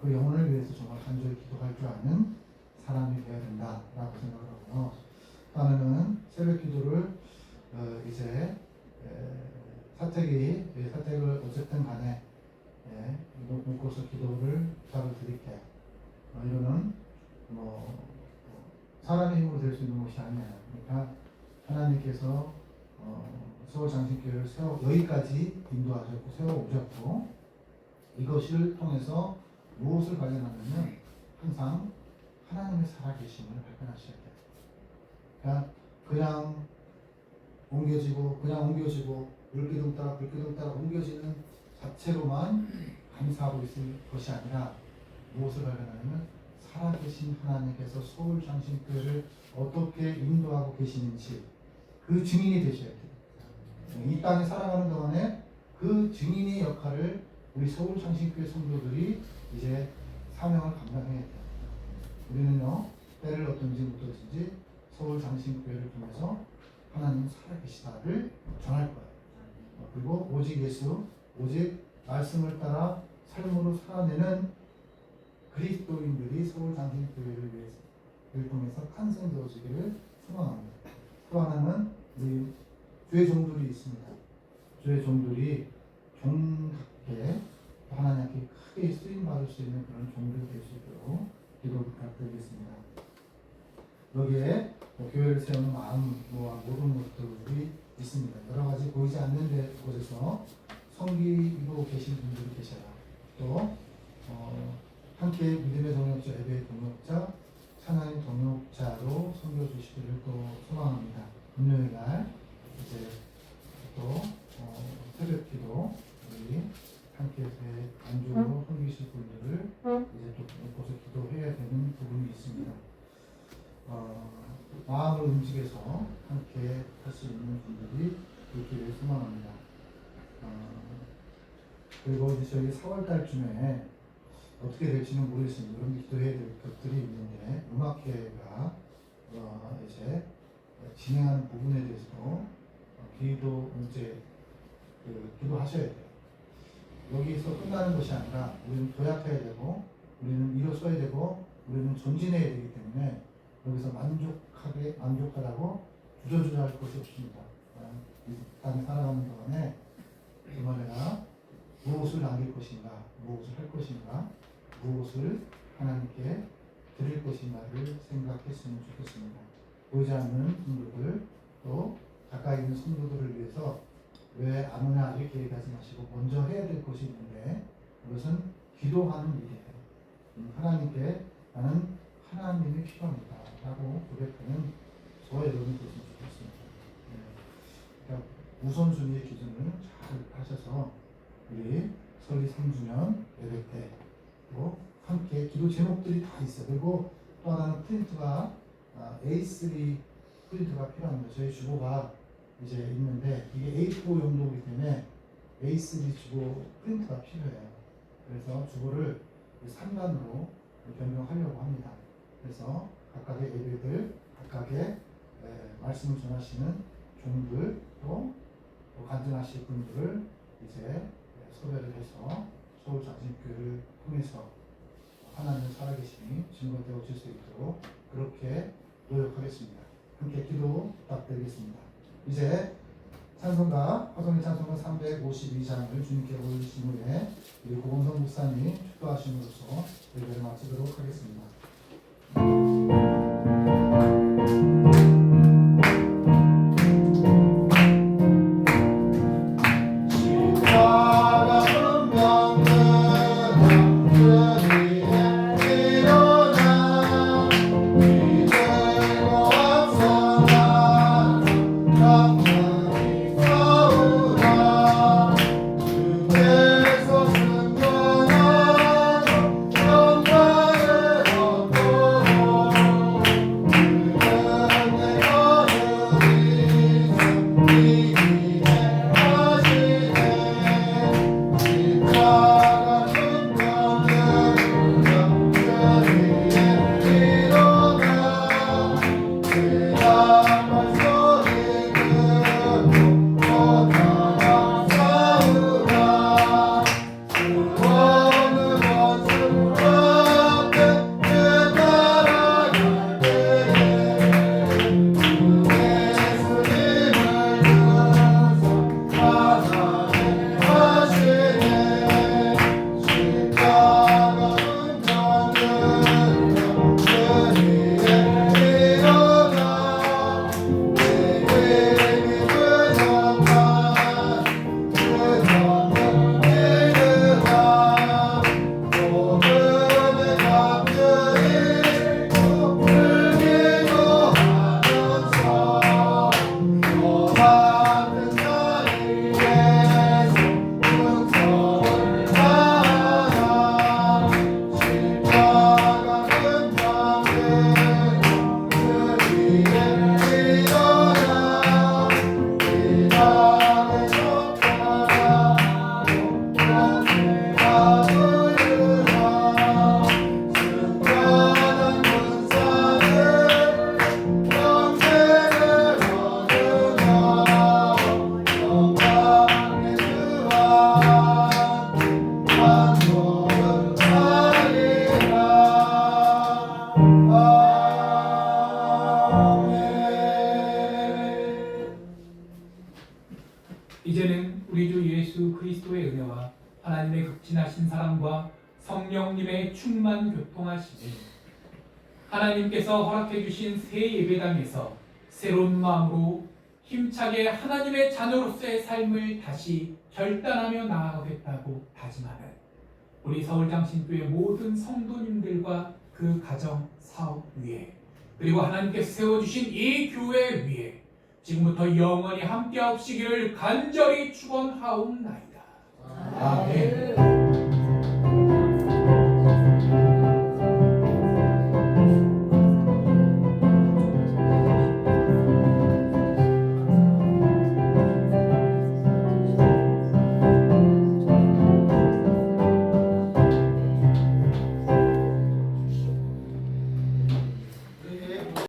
그 영혼을 위해서 정말 간절히 기도할 줄 아는 사람이 되어야 된다라고 생각을 하고요. 또 하나는 새벽 기도를 이제 사택을 어쨌든 간에 묶어서 기도를 부탁을 드릴게요. 이거는 사람의 힘으로 될 수 있는 것이 아니에요. 그러니까 하나님께서 서울 장신교회를 여기까지 인도하셨고 세워오셨고 이것을 통해서 무엇을 발견하냐면 항상 하나님의 살아계심을 발견하셔야 돼요. 그러니까 그냥 옮겨지고 불기둥 따라 옮겨지는 자체로만 감사하고 있을 것이 아니라 무엇을 발견하냐면 살아계신 하나님께서 서울 장신교회를 어떻게 인도하고 계시는지 그 증인이 되셔야 돼요. 이 땅에 살아가는 동안에 그 증인의 역할을 우리 서울 장신교회 성도들이 이제 사명을 감당해야 돼요. 우리는요, 때를 어떤지 못하든지 서울 장신교회를 통해서 하나님 살아계시다를 전할 거예요. 그리고 오직 예수, 오직 말씀을 따라 삶으로 살아내는 그리스도인들이 서울 장신교회를 통해서 탄생되어지기를 소망합니다. 또 하나는 우리 주의 종들이 있습니다. 주의 종들이 종답게 하나님께 크게 쓰임받을 수 있는 그런 종들이 될 수 있도록 기도 부탁드리겠습니다. 여기에 교회를 세우는 마음과 모든 것들이 있습니다. 여러 가지 보이지 않는 곳에서 섬기고 계신 분들이 계셔요. 또 함께 믿음의 동역자, 예배의 동역자, 찬양의 동역자로 섬겨주시기를 또 소망합니다. 금요일 날 이제 또 새벽 기도 우리 함께 안주로 섬기실 분들을 이제 또 곳에 기도해야 되는 부분이 있습니다. 마음을 움직여서 함께 할 수 있는 분들이 있기를 소망합니다. 그리고 이제 저희 4월달쯤에 어떻게 될지는 모르겠습니다. 그런데 기도해야 될 것들이 있는데 음악회가 이제 진행하는 부분에 대해서도 기도하셔야 돼요. 여기서 끝나는 것이 아니라 우리는 도약해야 되고 우리는 일어서야 되고 우리는 전진해야 되기 때문에 여기서 만족하라고 주저주저할 것이 없습니다. 이 땅에 살아가는 동안에 정말 내가 무엇을 남길 것인가, 무엇을 할 것인가, 무엇을 하나님께 드릴 것인가를 생각했으면 좋겠습니다. 보이지 않는 성도들, 또 가까이 있는 성도들을 위해서 왜 안 오냐 이렇게 얘기하지 마시고 먼저 해야 될 것이 있는데 그것은 기도하는 일이에요. 하나님께 나는 하나님이 필요합니다 라고 고백하는 저와 여러분이 됐으면 좋겠습니다. 그러니까 우선순위의 기준을 잘 하셔서 우리 설립 3주년 예배 때 또 함께 기도 제목들이 다 있어요. 그리고 또 하나는 프린트가 A3 프린트가 필요합니다. 저희 주보가 이제 있는데 이게 A4 용도이기 때문에 A3 주보 프린트가 필요해요. 그래서 주보를 3단으로 변경하려고 합니다. 그래서 각각의 예배들, 각각의 말씀을 전하시는 종들 또 간증하실 분들을 이제 섭외를 해서 서울 장신교회를 통해서 하나님의 살아계심이 증거되어질 수 있도록 그렇게 노력하겠습니다. 함께 기도 부탁드리겠습니다. 이제 찬송가, 화성의 찬송가 352장을 주님께 올리신 후에 우리 고건성 목사님이 축도하심으로써 예배를 마치도록 하겠습니다. 주께서 승천한 영광을 하나님께서 허락해 주신 새 예배당에서 새로운 마음으로 힘차게 하나님의 자녀로서의 삶을 다시 결단하며 나아가겠다고 다짐하는 우리 서울장신교회 모든 성도님들과 그 가정 사업 위에 그리고 하나님께서 세워주신 이 교회 위에 지금부터 영원히 함께하시기를 간절히 축원하옵나이다. 아멘.